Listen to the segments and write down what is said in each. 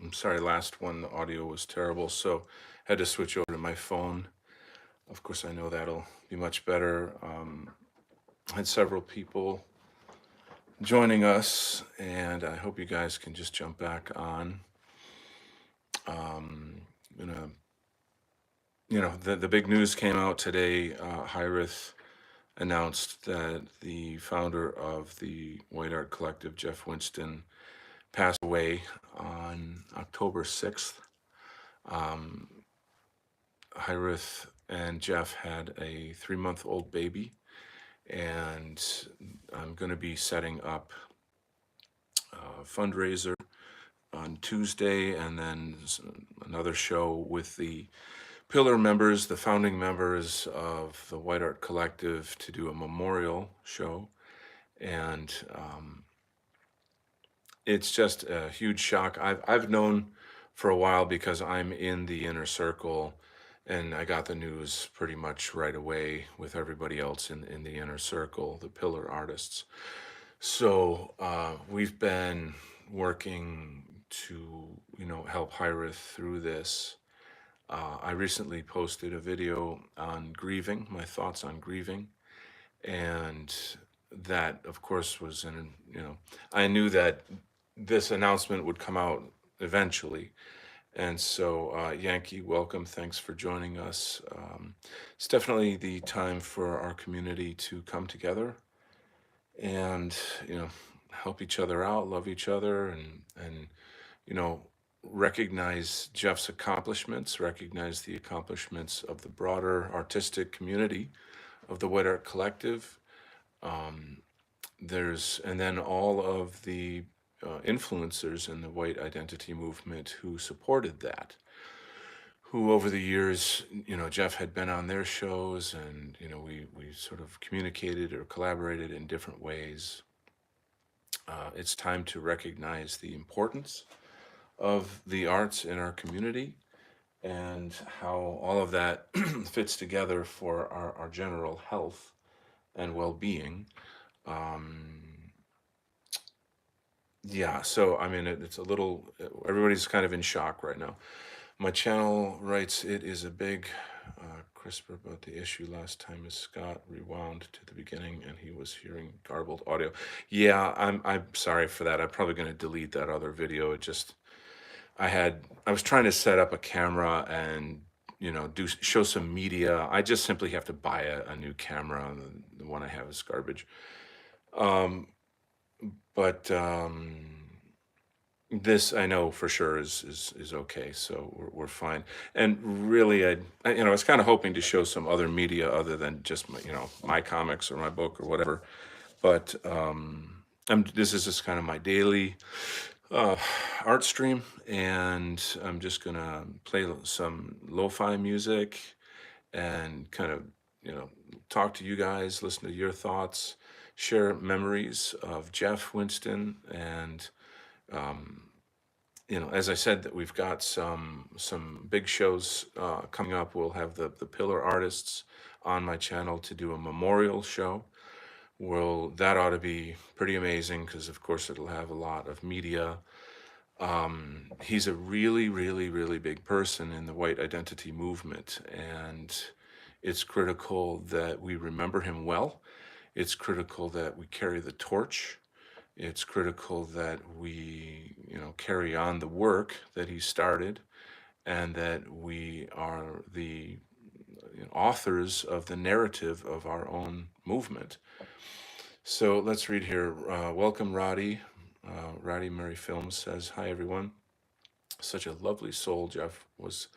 I'm sorry, last one, the audio was terrible, so had to switch over to my phone. Of course, I know that'll be much better. Had several people joining us, and I hope you guys can just jump back on. Um, gonna, the big news came out today. Hiraeth announced that the founder of the White Art Collective, Jeff Winston, passed away on October 6th. Um, Hiraeth and Jeff had a 3-month-old baby, and I'm going to be setting up a fundraiser on Tuesday, and then another show with the pillar members, the founding members of the White Art Collective, to do a memorial show. And it's just a huge shock. I've known for a while because I'm in the inner circle, and I got the news pretty much right away with everybody else in the inner circle, the pillar artists. So we've been working to, help Hiraeth through this. I recently posted a video on grieving, my thoughts on grieving, and that, of course, was I knew that this announcement would come out eventually. And so, Yankee, welcome. Thanks for joining us. It's definitely the time for our community to come together and, help each other out, love each other, and you know, recognize Jeff's accomplishments, recognize the accomplishments of the broader artistic community of the White Art Collective. Um, and then all of the influencers in the white identity movement who supported that, who over the years, Jeff had been on their shows, and, we sort of communicated or collaborated in different ways. It's time to recognize the importance of the arts in our community and how all of that fits together for our general health and well-being. Um, yeah, so I mean, it's a little, everybody's kind of in shock right now. My channel writes, it is a big crisper about the issue last time as Scott rewound to the beginning and he was hearing garbled audio. Yeah, I'm sorry for that. I'm probably going to delete that other video. I was trying to set up a camera and show some media. I just simply have to buy a new camera. And the one I have is garbage. Um, but this I know for sure is okay. So we're fine. And really, I was kind of hoping to show some other media other than just my comics or my book or whatever. But this is just kind of my daily uh, art stream, and I'm just gonna play some lo-fi music and kind of, talk to you guys, listen to your thoughts, share memories of Jeff Winston, and as I said, that we've got some big shows coming up. We'll have the pillar artists on my channel to do a memorial show. Well, that ought to be pretty amazing because, of course, it'll have a lot of media. He's a really, really, really big person in the white identity movement, and it's critical that we remember him well. It's critical that we carry the torch. It's critical that we, carry on the work that he started, and that we are the authors of the narrative of our own movement. So let's read here. Welcome, Roddy. Roddy Murray Films says, "Hi, everyone. Such a lovely soul. Jeff was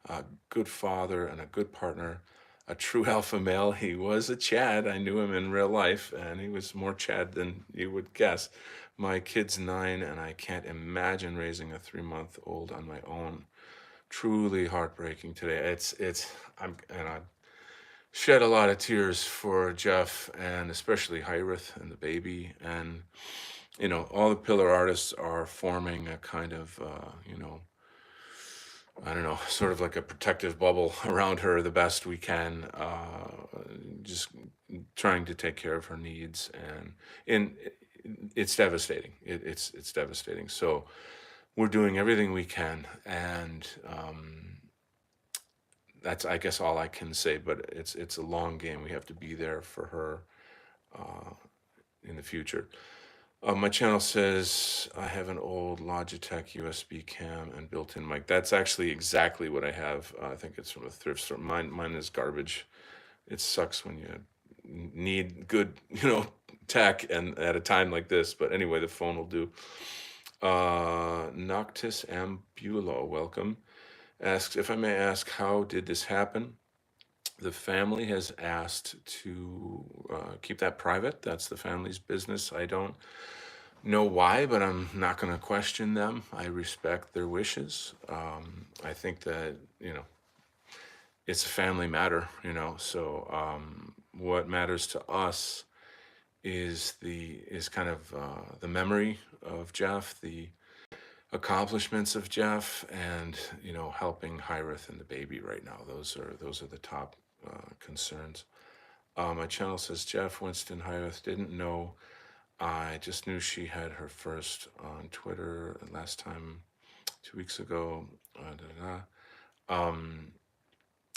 a good father and a good partner, a true alpha male. He was a Chad. I knew him in real life, and he was more Chad than you would guess. My kid's 9, and I can't imagine raising a 3-month-old on my own. Truly heartbreaking today. I shed a lot of tears for Jeff and especially Hiraeth and the baby, and all the pillar artists are forming a kind of I don't know, sort of like a protective bubble around her the best we can, just trying to take care of her needs, and it's devastating. It's devastating. So we're doing everything we can, and that's, I guess, all I can say. But it's a long game. We have to be there for her in the future. My channel says I have an old Logitech USB cam and built-in mic. That's actually exactly what I have. I think it's from a thrift store. Mine is garbage. It sucks when you need good, tech and at a time like this. But anyway, the phone will do. Noctis Ambulo, welcome. Asks, if I may ask, how did this happen? The family has asked to keep that private. That's the family's business. I don't know why, but I'm not going to question them. I respect their wishes. I think that, it's a family matter, so what matters to us is kind of the memory of Jeff, the accomplishments of Jeff, and helping Hiraeth and the baby right now. Those are the top concerns. My channel says Jeff Winston Hiraeth didn't know. I just knew she had her first on Twitter last time, 2 weeks ago.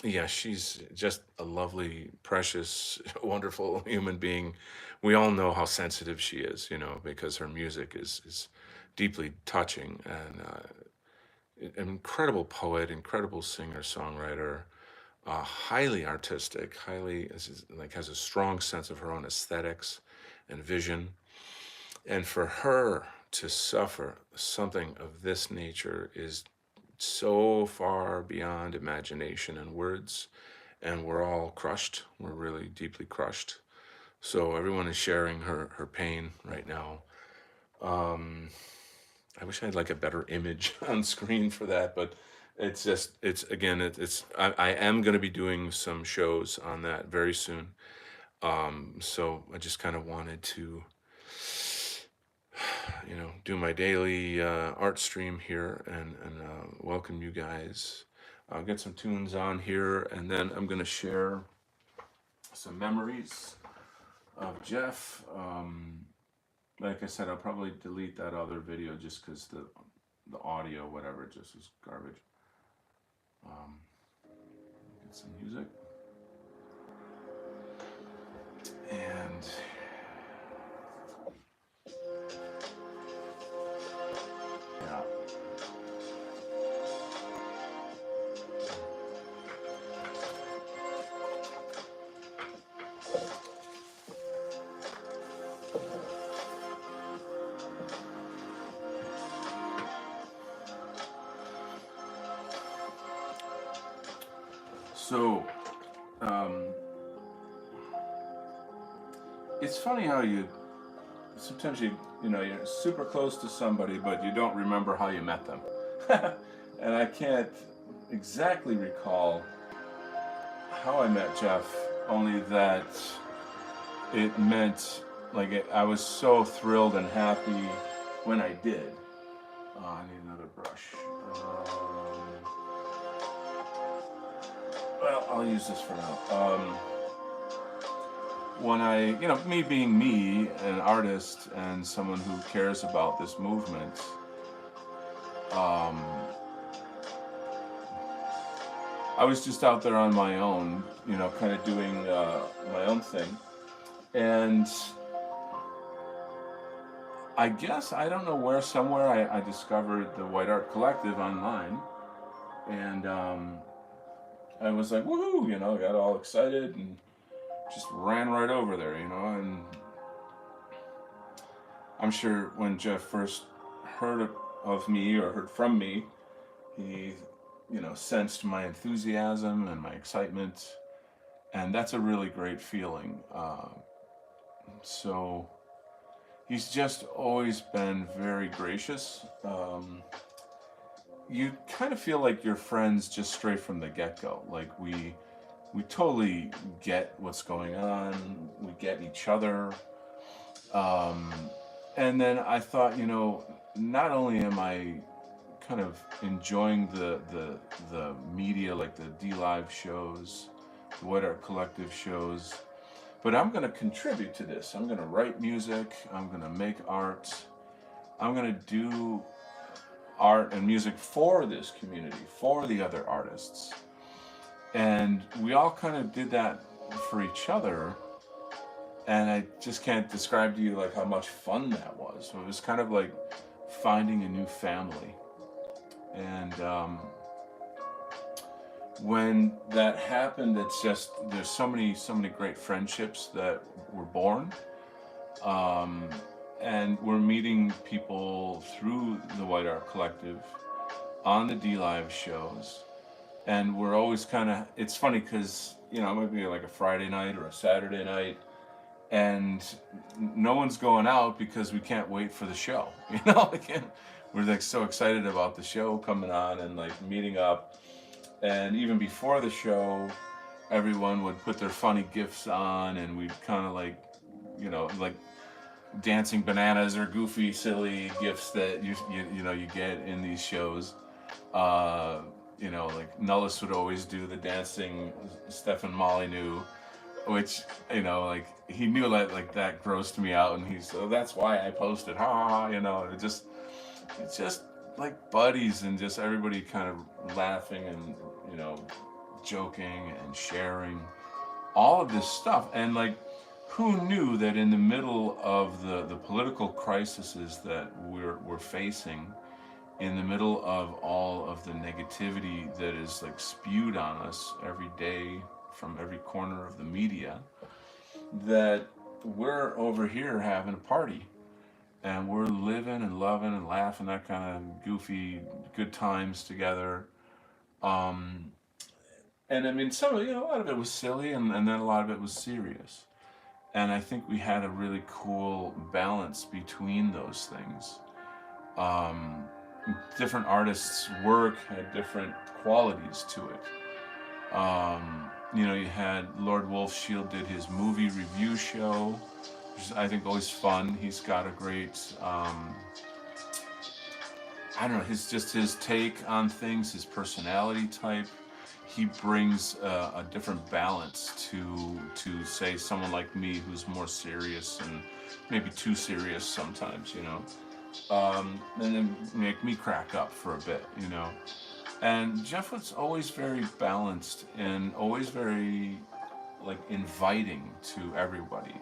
Yeah, she's just a lovely, precious, wonderful human being. We all know how sensitive she is, because her music is deeply touching, and an incredible poet, incredible singer, songwriter, highly artistic, has a strong sense of her own aesthetics and vision. And for her to suffer something of this nature is so far beyond imagination and words, and we're all crushed. We're really deeply crushed. So everyone is sharing her pain right now. I wish I had like a better image on screen for that, but I am going to be doing some shows on that very soon. So I just kind of wanted to, do my daily art stream here, and welcome you guys. I'll get some tunes on here, and then I'm going to share some memories of Jeff. Like I said, I'll probably delete that other video just because the audio, whatever, just was garbage. Get some music. And yeah. So, it's funny how sometimes you're super close to somebody, but you don't remember how you met them. And I can't exactly recall how I met Jeff, only that it meant, I was so thrilled and happy when I did. I need another brush. Well, I'll use this for now. When me being me, an artist and someone who cares about this movement, I was just out there on my own, kind of doing my own thing. And I guess, I don't know where, somewhere I discovered the White Art Collective online. And I was like, woohoo, got all excited and just ran right over there, and I'm sure when Jeff first heard of me or heard from me, he, sensed my enthusiasm and my excitement, and that's a really great feeling. So he's just always been very gracious. You kind of feel like you're friends just straight from the get-go. Like we totally get what's going on. We get each other. And then I thought, not only am I kind of enjoying the media, like the D-Live shows, the White Art Collective shows, but I'm going to contribute to this. I'm going to write music. I'm going to make art. I'm going to do art and music for this community, for the other artists. And we all kind of did that for each other. And I just can't describe to you like how much fun that was. So it was kind of like finding a new family. And when that happened, it's just there's so many great friendships that were born. And we're meeting people through the White Art Collective on the D Live shows. And we're always kind of, it's funny because, you know, it might be like a Friday night or a Saturday night, and no one's going out because we can't wait for the show. You know, we're like so excited about the show coming on and like meeting up. And even before the show, everyone would put their funny gifs on, and we'd kind of like, you know, like dancing bananas or goofy, silly gifts that you know you get in these shows. You know, like Nullis would always do the dancing Stefan Molyneux, which, you know, like he knew that like that grossed me out, and he's so that's why I posted, ha ha ha, you know, it's just like buddies and just everybody kind of laughing and, you know, joking and sharing all of this stuff. And like, who knew that in the middle of the political crises that we're facing, in the middle of all of the negativity that is like spewed on us every day from every corner of the media, that we're over here having a party and we're living and loving and laughing, that kind of goofy good times together. And I mean, some of, you know, a lot of it was silly, and then a lot of it was serious. And I think we had a really cool balance between those things. Um, Different artists' work had different qualities to it. You know, you had Lord Wolfshield did his movie review show, which is, I think, always fun. He's got a great, I don't know, his take on things, his personality type. He brings a different balance to say someone like me who's more serious and maybe too serious sometimes, you know. And then make me crack up for a bit, you know. And Jeff was always very balanced and always very like inviting to everybody.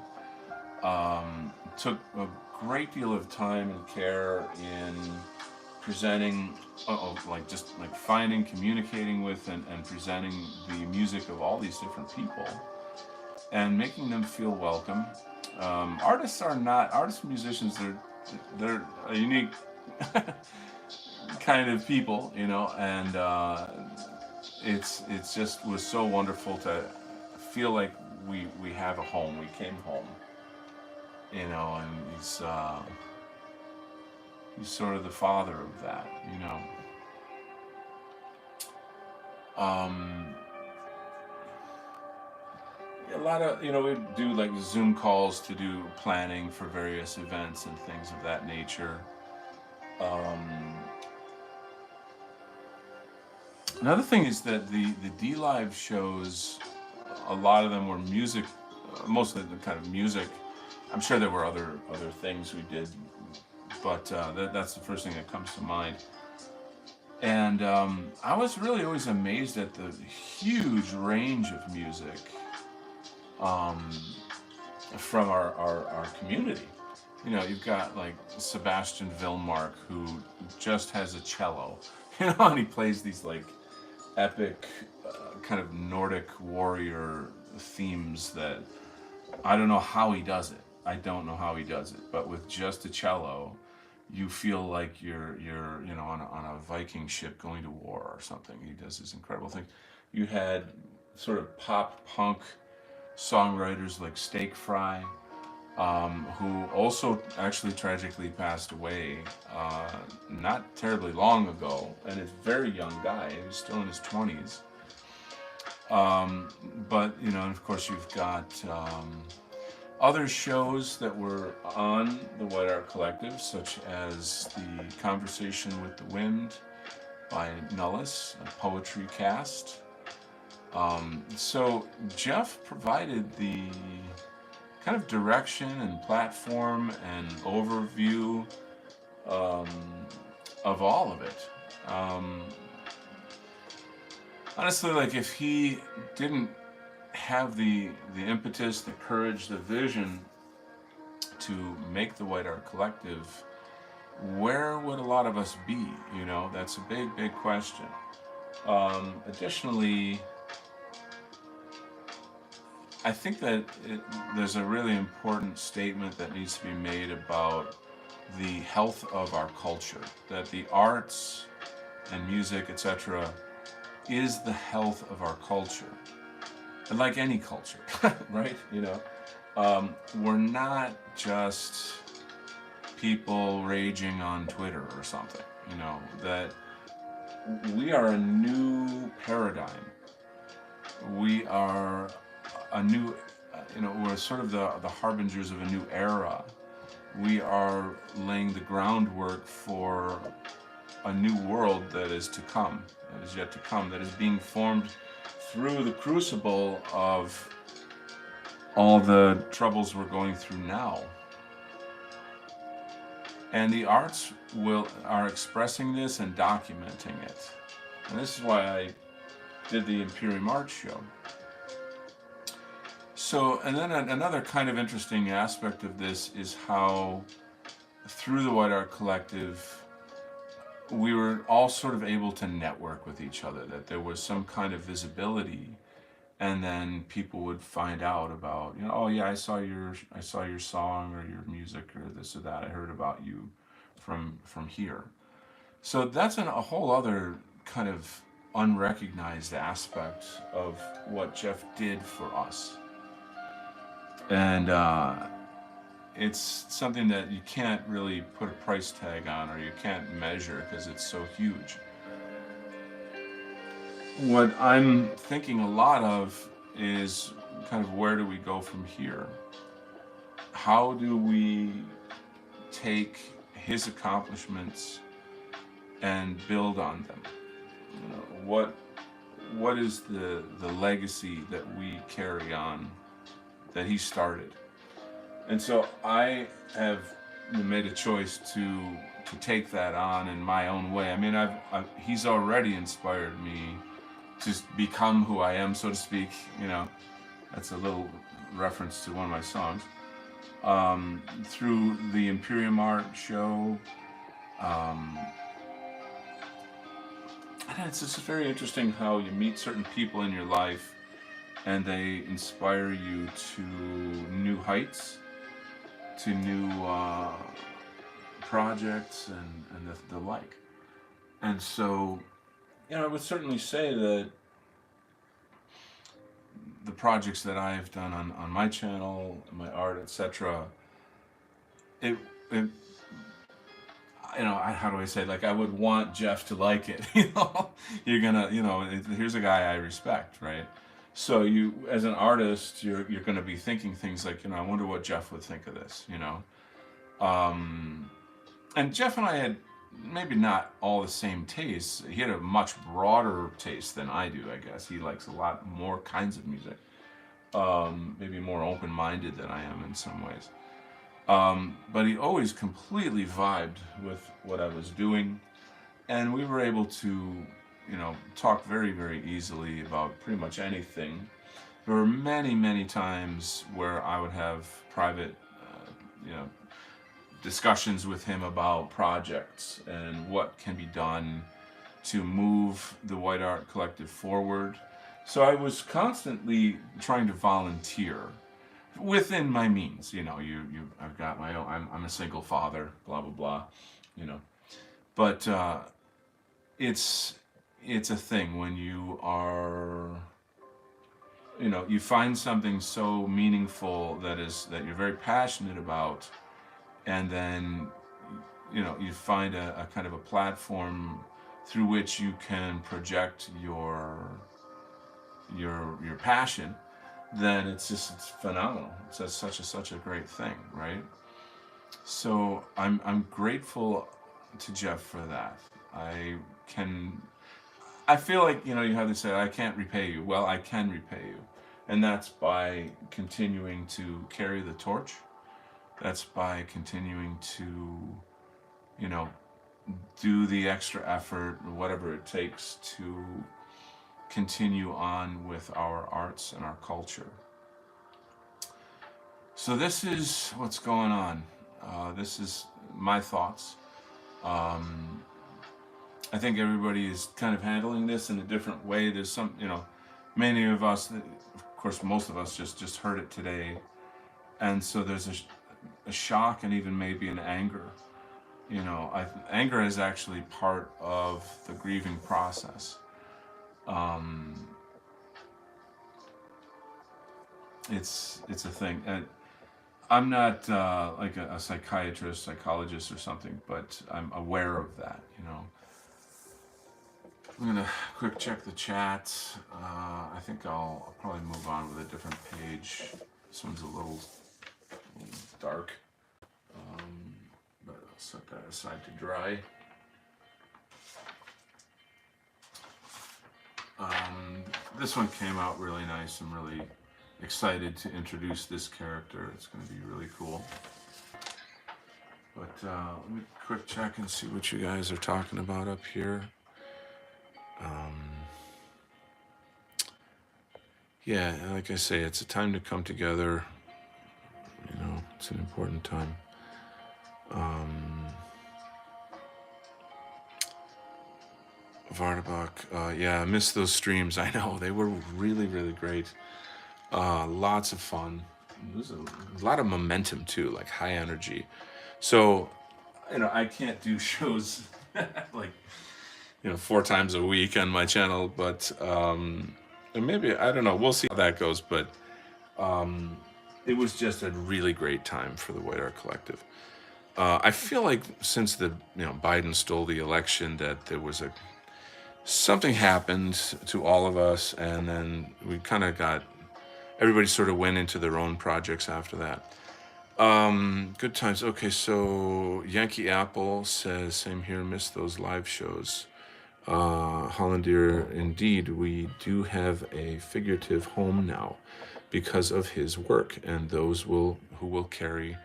Took a great deal of time and care in presenting, like just like finding, communicating with, and presenting the music of all these different people and making them feel welcome. Artists are not artists, musicians. They're a unique kind of people, you know, and it's just was so wonderful to feel like we have a home. We came home, you know, and he's sort of the father of that, you know. A lot of, you know, we do like Zoom calls to do planning for various events and things of that nature. Another thing is that the D Live shows, a lot of them were music, mostly the kind of music. I'm sure there were other things we did, but that's the first thing that comes to mind. And I was really always amazed at the huge range of music from our community. You know, you've got like Sebastian Vilmark, who just has a cello, you know, and he plays these like epic kind of Nordic warrior themes that I don't know how he does it. I don't know how he does it, but with just a cello, you feel like you're you know on a Viking ship going to war or something. He does this incredible thing. You had sort of pop punk songwriters like Steak Fry, who also actually tragically passed away not terribly long ago, and is a very young guy. He was still in his 20s. But, you know, and of course you've got other shows that were on the White Art Collective, such as the Conversation with the Wind by Nullis, a poetry cast. So Jeff provided the kind of direction and platform and overview of all of it. Um, Honestly, like if he didn't have the impetus, the courage, the vision to make the White Art Collective, where would a lot of us be? You know, that's a big, big question. Additionally, I think that there's a really important statement that needs to be made about the health of our culture, that the arts and music, etc., is the health of our culture. And like any culture, right? You know, we're not just people raging on Twitter or something, you know, that we are a new paradigm. We are a new, we're sort of the harbingers of a new era. We are laying the groundwork for a new world that is to come, that is yet to come, that is being formed through the crucible of all the troubles we're going through now. And the arts are expressing this and documenting it. And this is why I did the Imperium Art Show. So, and then another kind of interesting aspect of this is how, through the White Art Collective, we were all sort of able to network with each other, that there was some kind of visibility, and then people would find out about, you know, oh yeah, I saw your song or your music or this or that. I heard about you from here. So that's a whole other kind of unrecognized aspect of what Jeff did for us. And it's something that you can't really put a price tag on, or you can't measure because it's so huge. What I'm thinking a lot of is kind of where do we go from here? How do we take his accomplishments and build on them? You know, what is the legacy that we carry on that he started? And so I have made a choice to take that on in my own way. I mean, he's already inspired me to become who I am, so to speak. You know, that's a little reference to one of my songs. Through the Imperium Art Show, and it's just very interesting how you meet certain people in your life, and they inspire you to new heights, to new projects, and the like. And so, you know, I would certainly say that the projects that I've done on my channel, my art, etc., it you know, how do I say, like, I would want Jeff to like it. You know, you're gonna, you know, here's a guy I respect, right? So you, as an artist, you're gonna be thinking things like, you know, I wonder what Jeff would think of this, you know. And Jeff and I had maybe not all the same tastes. He had a much broader taste than I do, I guess. He likes a lot more kinds of music. Maybe more open-minded than I am in some ways. But he always completely vibed with what I was doing. And we were able to, you know, talk very, very easily about pretty much anything. There were many, many times where I would have private, you know, discussions with him about projects and what can be done to move the White Art Collective forward. So I was constantly trying to volunteer within my means. You know, I've got my own, I'm a single father, blah, blah, blah, you know. But it's a thing when you are, you know, you find something so meaningful that you're very passionate about, and then, you know, you find a kind of a platform through which you can project your passion, then it's phenomenal. It's such a great thing, right? So I'm grateful to Jeff for that. I feel like, you know, you have to say, I can't repay you. Well, I can repay you. And that's by continuing to carry the torch. That's by continuing to, you know, do the extra effort, whatever it takes to continue on with our arts and our culture. So this is what's going on. This is my thoughts. Um, I think everybody is kind of handling this in a different way. There's some, many of us, of course, most of us just heard it today, and so there's a shock and even maybe an anger. Anger is actually part of the grieving process. Um, it's a thing, and I'm not like a psychiatrist, psychologist, or something, but I'm aware of that. I'm gonna quick check the chat. I think I'll probably move on with a different page. This one's a little dark, but I'll set that aside to dry. This one came out really nice. I'm really excited to introduce this character. It's going to be really cool. But let me quick check and see what you guys are talking about up here. Yeah, like I say, it's a time to come together. It's an important time. Vardabach, yeah, I missed those streams. I know, they were really, really great. Lots of fun. There's a lot of momentum too, like high energy. So, I can't do shows like, 4 times a week on my channel, but maybe, I don't know, we'll see how that goes. But it was just a really great time for the White Art Collective. I feel like since Biden stole the election, that there was something happened to all of us, and then we kind of everybody sort of went into their own projects after that. Good times. Okay, so Yankee Apple says, same here, missed those live shows. Hollandier, indeed, we do have a figurative home now because of his work and those who will carry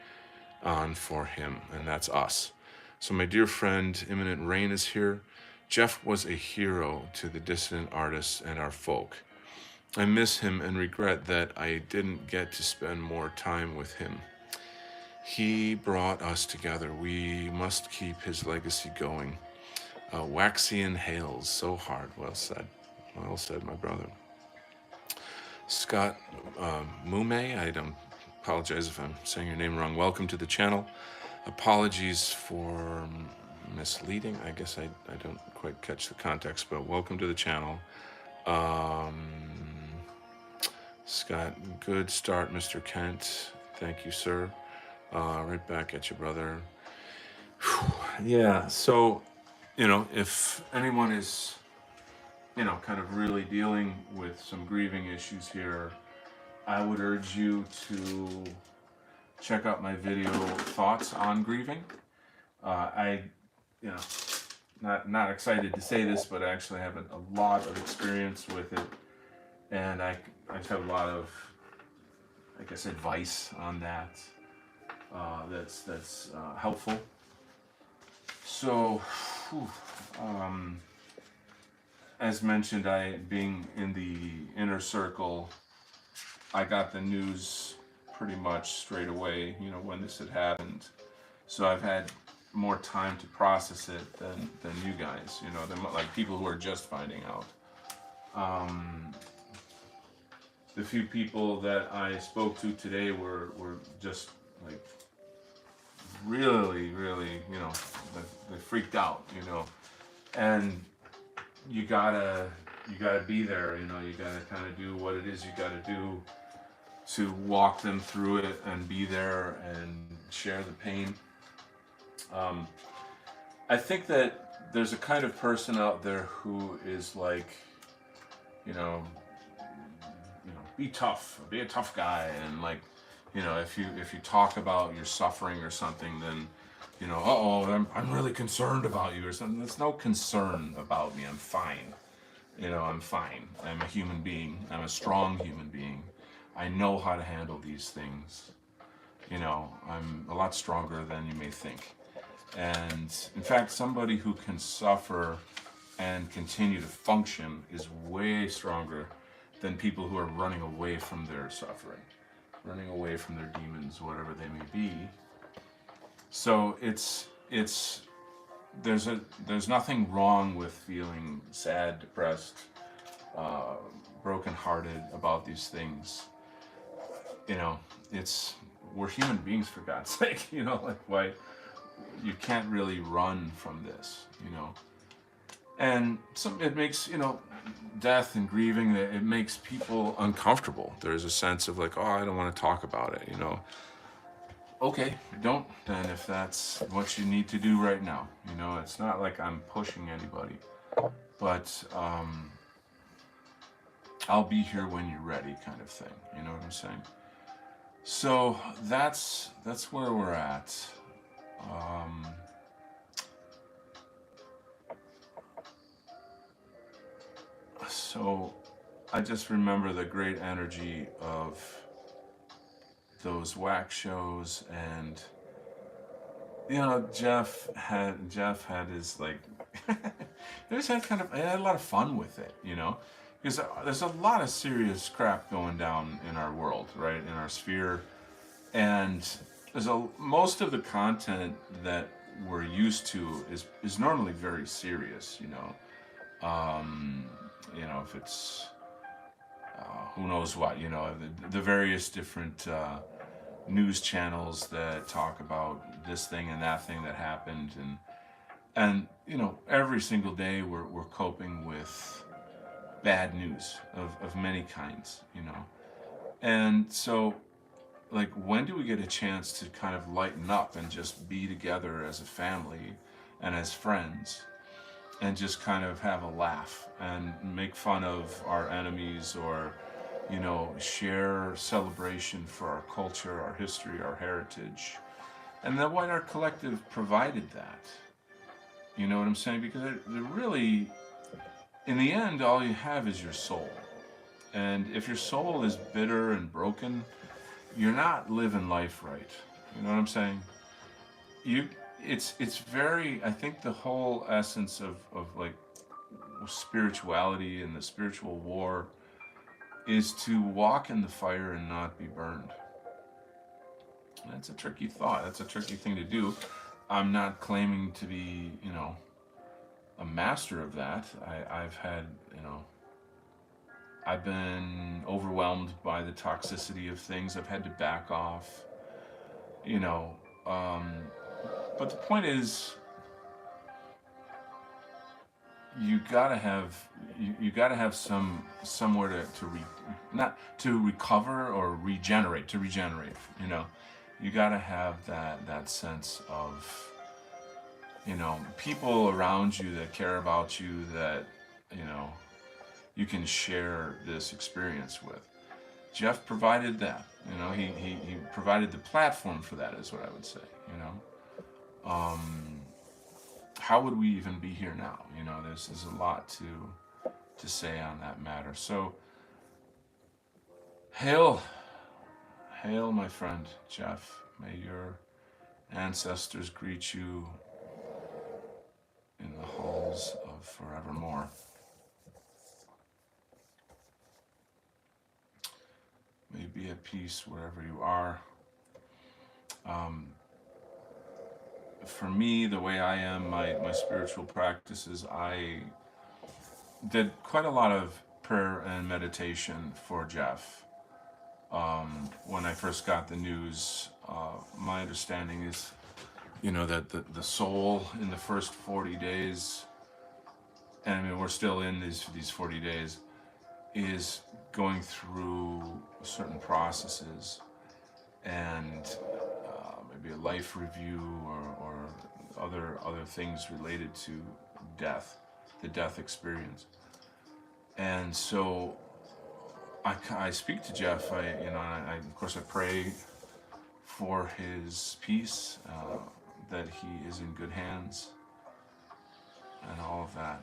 on for him, and that's us. So my dear friend, Imminent Rain is here. Jeff was a hero to the dissident artists and our folk. I miss him and regret that I didn't get to spend more time with him. He brought us together. We must keep his legacy going. Waxian hails, so hard. Well said. Well said, my brother. Scott Mume, I don't apologize if I'm saying your name wrong. Welcome to the channel. Apologies for misleading. I guess I don't quite catch the context, but welcome to the channel. Scott, good start, Mr. Kent. Thank you, sir. Right back at you, brother. Whew. Yeah, so, if anyone is, kind of really dealing with some grieving issues here, I would urge you to check out my video, Thoughts on Grieving. Not excited to say this, but I actually have a lot of experience with it, and I just have a lot of, I guess, advice on that that's helpful. So, as mentioned, being in the inner circle, I got the news pretty much straight away, when this had happened. So I've had more time to process it than you guys, than like people who are just finding out. The few people that I spoke to today were just like really, they freaked out, and you gotta be there, you gotta kind of do what it is you gotta do to walk them through it and be there and share the pain. I think that there's a kind of person out there who is like, be tough, be a tough guy, and like, if you talk about your suffering or something, then, I'm really concerned about you or something. There's no concern about me. I'm fine. I'm fine. I'm a human being. I'm a strong human being. I know how to handle these things. I'm a lot stronger than you may think. And in fact, somebody who can suffer and continue to function is way stronger than people who are running away from their suffering, running away from their demons, whatever they may be. So it's there's nothing wrong with feeling sad, depressed, uh, brokenhearted about these things. You know, it's we're human beings for God's sake. You know, like why you can't really run from this. You know, and some it makes death and grieving, it makes people uncomfortable. There's a sense of like, oh, I don't want to talk about it. Okay, don't then if that's what you need to do right now. It's not like I'm pushing anybody, but I'll be here when you're ready, kind of thing. You know what I'm saying? So that's where we're at. Um, so I just remember the great energy of those wax shows, and Jeff had his like they just had I had a lot of fun with it, because there's a lot of serious crap going down in our world, right, in our sphere, and most of the content that we're used to is normally very serious, if it's who knows what, the various different news channels that talk about this thing and that thing that happened, and every single day we're coping with bad news of many kinds, and so like when do we get a chance to kind of lighten up and just be together as a family and as friends and just kind of have a laugh and make fun of our enemies, or share celebration for our culture, our history, our heritage. And the White Art Collective provided that. You know what I'm saying? Because they're really, in the end, all you have is your soul. And if your soul is bitter and broken, you're not living life right. You know what I'm saying? It's very, I think the whole essence of like spirituality and the spiritual war is to walk in the fire and not be burned. That's a tricky thought. That's a tricky thing to do. I'm not claiming to be, a master of that. I've had, I've been overwhelmed by the toxicity of things. I've had to back off, you know. Um, but the point is, you gotta have somewhere not to recover or regenerate. You gotta have that sense of people around you that care about you, that you can share this experience with. Jeff provided that. He provided the platform for that, is what I would say. How would we even be here now? There's a lot to say on that matter. So, hail, my friend Jeff. May your ancestors greet you in the halls of forevermore. May be at peace wherever you are. For me, the way I am, my spiritual practices, I did quite a lot of prayer and meditation for Jeff. When I first got the news, my understanding is, that the soul in the first 40 days, and I mean, we're still in these 40 days, is going through certain processes, and maybe a life review, or other things related to death, the death experience. And so I speak to Jeff. I of course I pray for his peace, that he is in good hands, and all of that.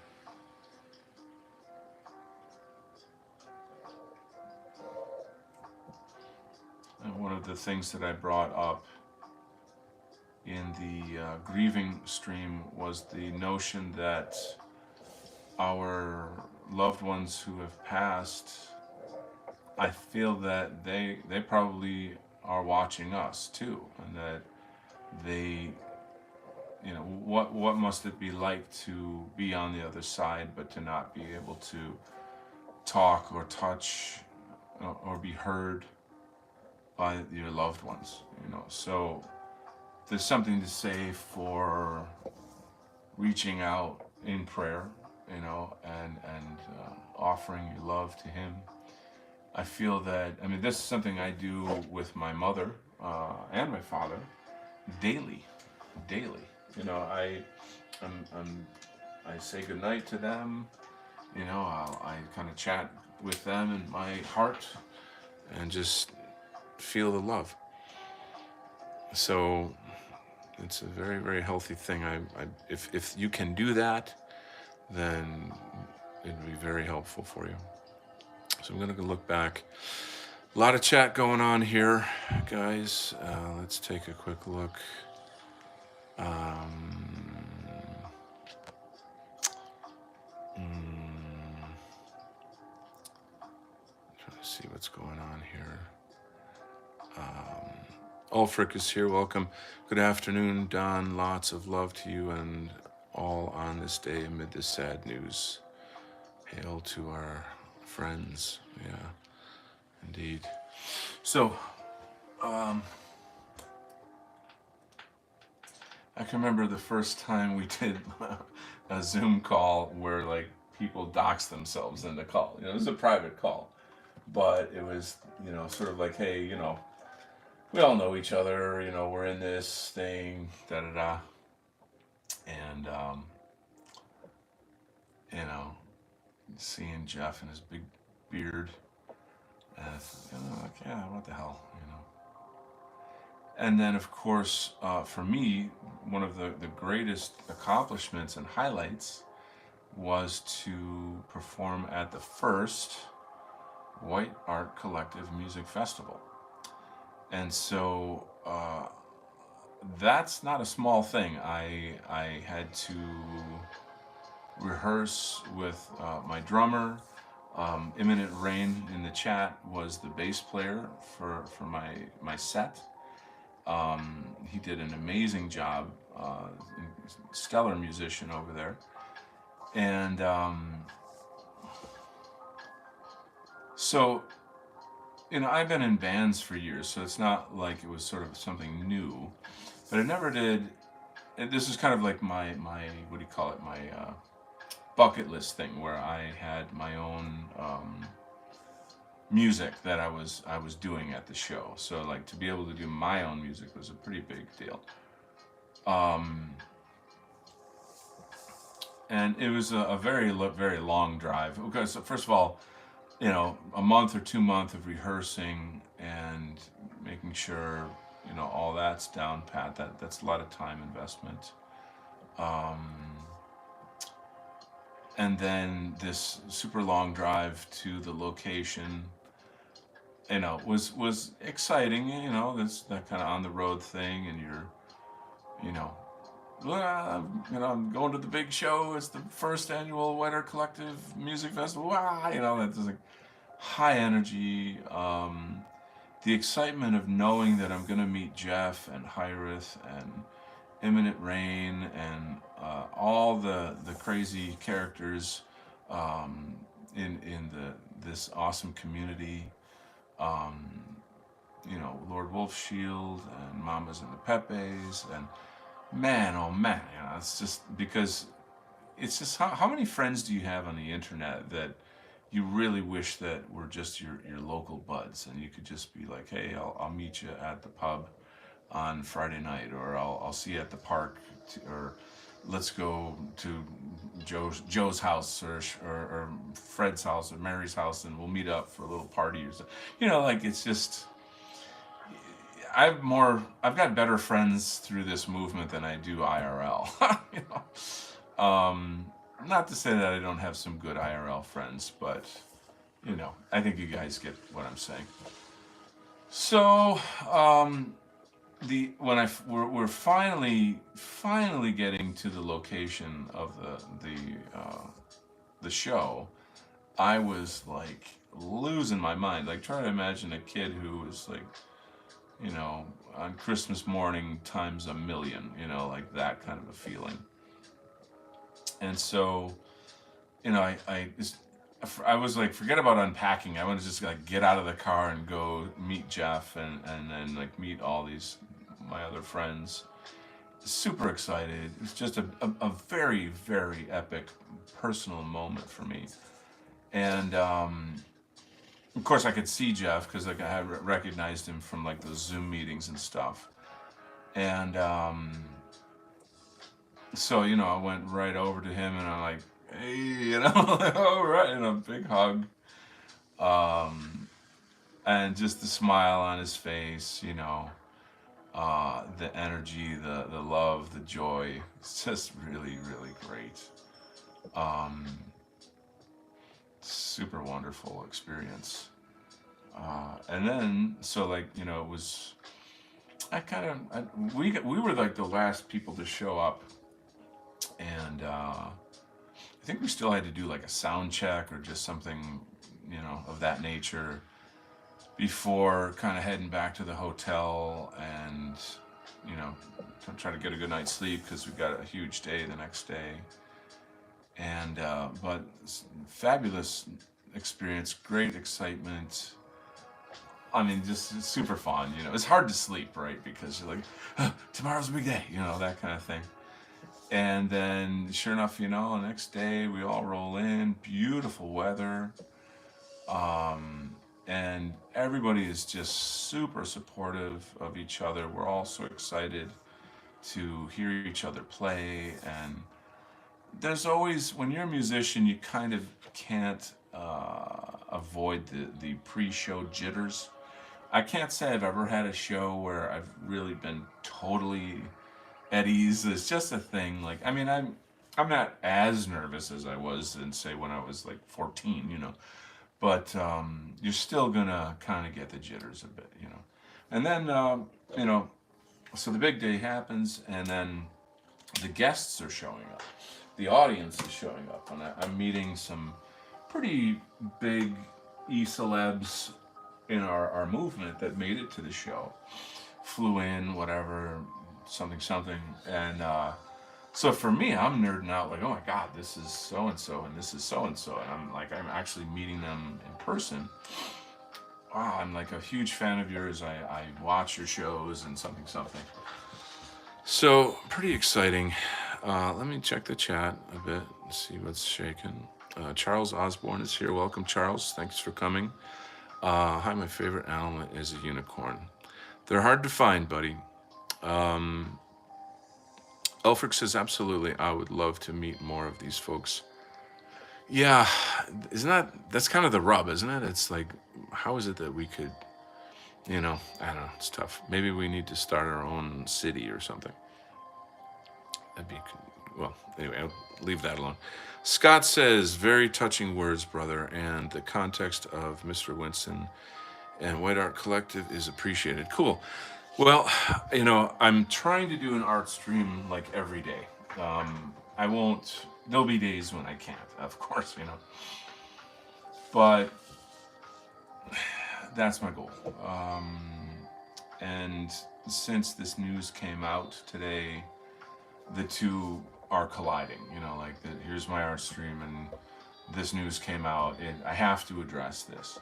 And one of the things that I brought up in in the grieving stream was the notion that our loved ones who have passed, I feel that they probably are watching us too, and that they, what must it be like to be on the other side, but to not be able to talk or touch or be heard by your loved ones, So there's something to say for reaching out in prayer, and offering your love to Him. I feel that, this is something I do with my mother and my father daily, daily. I say goodnight to them. I kind of chat with them in my heart and just feel the love. So it's a very, very healthy thing. If you can do that, then it'd be very helpful for you. So I'm going to look back. A lot of chat going on here, guys. Let's take a quick look. Trying to see what's going on here. Ulfric is here. Welcome. Good afternoon, Don. Lots of love to you and all on this day amid this sad news. Hail to our friends. Yeah, indeed. So, I can remember the first time we did a Zoom call where people dox themselves in the call. It was a private call, but it was sort of like, hey, we all know each other. We're in this thing, da da da, and seeing Jeff and his big beard, and yeah, what the hell, And then, of course, for me, one of the greatest accomplishments and highlights was to perform at the first White Art Collective Music Festival. And so that's not a small thing. I had to rehearse with my drummer. Imminent Rain in the chat was the bass player for my set. He did an amazing job, stellar musician over there. And so, I've been in bands for years, so it's not like it was sort of something new, but I never did, and this is kind of like my what do you call it, my bucket list thing, where I had my own music that I was doing at the show. So to be able to do my own music was a pretty big deal. And it was a very, very long drive. Because first of all, a month or 2 months of rehearsing and making sure, all that's down pat. That's a lot of time investment. And then this super long drive to the location, was exciting. This that kind of on the road thing, and you're, I'm going to the big show. It's the first annual White Art Collective Music Festival. That's like high energy. The excitement of knowing that I'm going to meet Jeff and Hiraeth and Imminent Rain and all the crazy characters in this awesome community. Lord Wolfshield and Mamas and the Pepes, and man, oh man, it's just because it's just how many friends do you have on the internet that you really wish that were just your local buds, and you could just be like, hey, I'll meet you at the pub on Friday night, or I'll see you at the park, or let's go to Joe's house, or Fred's house, or Mary's house, and we'll meet up for a little party or something. It's just, I've got better friends through this movement than I do IRL. Not to say that I don't have some good IRL friends, but I think you guys get what I'm saying. So the when we're finally getting to the location of the show, I was like losing my mind. Like trying to imagine a kid who was like, you know, on Christmas morning times a million, you know, like that kind of a feeling. And so, you know, I was like, forget about unpacking. I want to just like get out of the car and go meet Jeff and then like meet all these my other friends. Super excited. It's just a very, very epic personal moment for me. And of course, I could see Jeff because like I had recognized him from like the Zoom meetings and stuff. And so, you know, I went right over to him and I'm like, hey, you know, like, all right, and a big hug. Um, and just the smile on his face, you know, the energy, the love, the joy. It's just really, really great. Um, Super wonderful experience. And then, so like, you know, it was, we were like the last people to show up. And I think we still had to do like a sound check or just something, you know, of that nature before kind of heading back to the hotel and, you know, try to get a good night's sleep because we got a huge day the next day. And, but fabulous experience, great excitement. I mean, just super fun, you know. It's hard to sleep, right? Because you're like, tomorrow's a big day, you know, that kind of thing. And then, sure enough, you know, the next day we all roll in, beautiful weather. And everybody is just super supportive of each other. We're all so excited to hear each other play. And there's always, when you're a musician, you kind of can't avoid the pre-show jitters. I can't say I've ever had a show where I've really been totally at ease. It's just a thing. Like, I mean, I'm not as nervous as I was in say when I was like 14, you know, but you're still gonna kind of get the jitters a bit, you know. And then you know, so the big day happens, and then the guests are showing up, the audience is showing up, and I'm meeting some pretty big e-celebs in our movement that made it to the show, flew in, whatever, something, something. And so for me, I'm nerding out like, oh my God, this is so and so, and this is so and so. And I'm like, I'm actually meeting them in person. Wow, I'm like a huge fan of yours. I watch your shows and something, something. So pretty exciting. Let me check the chat a bit and see what's shaking. Charles Osborne is here. Welcome, Charles. Thanks for coming. Hi, my favorite animal is a unicorn. They're hard to find, buddy. Elfric says, absolutely, I would love to meet more of these folks. Yeah, isn't that's kind of the rub, isn't it? It's like, how is it that we could, you know, I don't know, it's tough. Maybe we need to start our own city or something. That'd be, well, anyway, I'll leave that alone. Scott says, very touching words, brother, and the context of Mr. Winston and White Art Collective is appreciated. Cool. Well, you know, I'm trying to do an art stream like every day. I won't, there'll be days when I can't, of course, you know. But that's my goal. And since this news came out today, the two are colliding, you know, like here's my art stream and this news came out. I have to address this.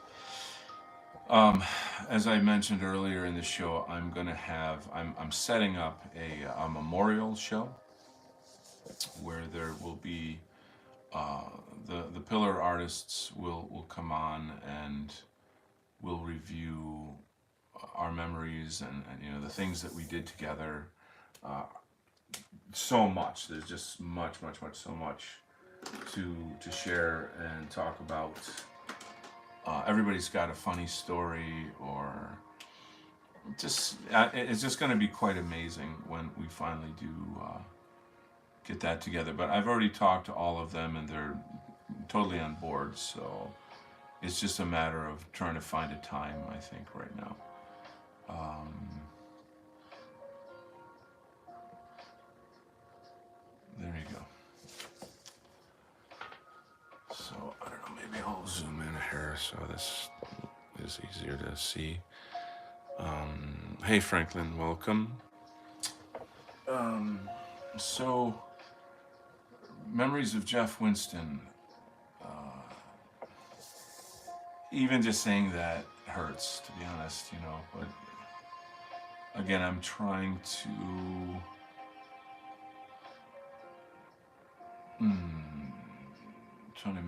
As I mentioned earlier in the show, I'm setting up a memorial show where there will be the pillar artists will come on and we'll review our memories and you know the things that we did together. So much. There's just much, so much to share and talk about. Everybody's got a funny story, or it's just going to be quite amazing when we finally do get that together. But I've already talked to all of them, and they're totally on board. So it's just a matter of trying to find a time, I think, right now. So I don't know, maybe I'll zoom in here so this is easier to see. Hey Franklin, welcome. Um, so memories of Jeff Winston. Even just saying that hurts, to be honest, you know. But again, I'm trying to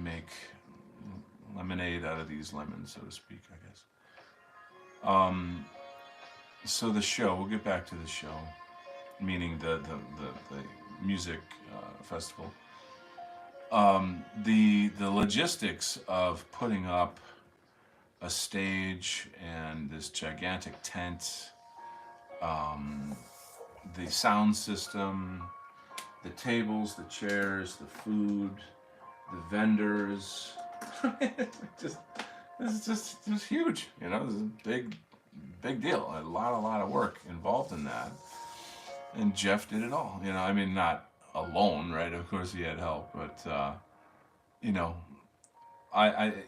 make lemonade out of these lemons, so to speak, I guess. So the show, we'll get back to the show, meaning the music festival. The logistics of putting up a stage and this gigantic tent, the sound system, the tables, the chairs, the food, the vendors. just it's huge, you know. This is a big deal. A lot of work involved in that. And Jeff did it all. You know, I mean, not alone, right? Of course, he had help, but you know,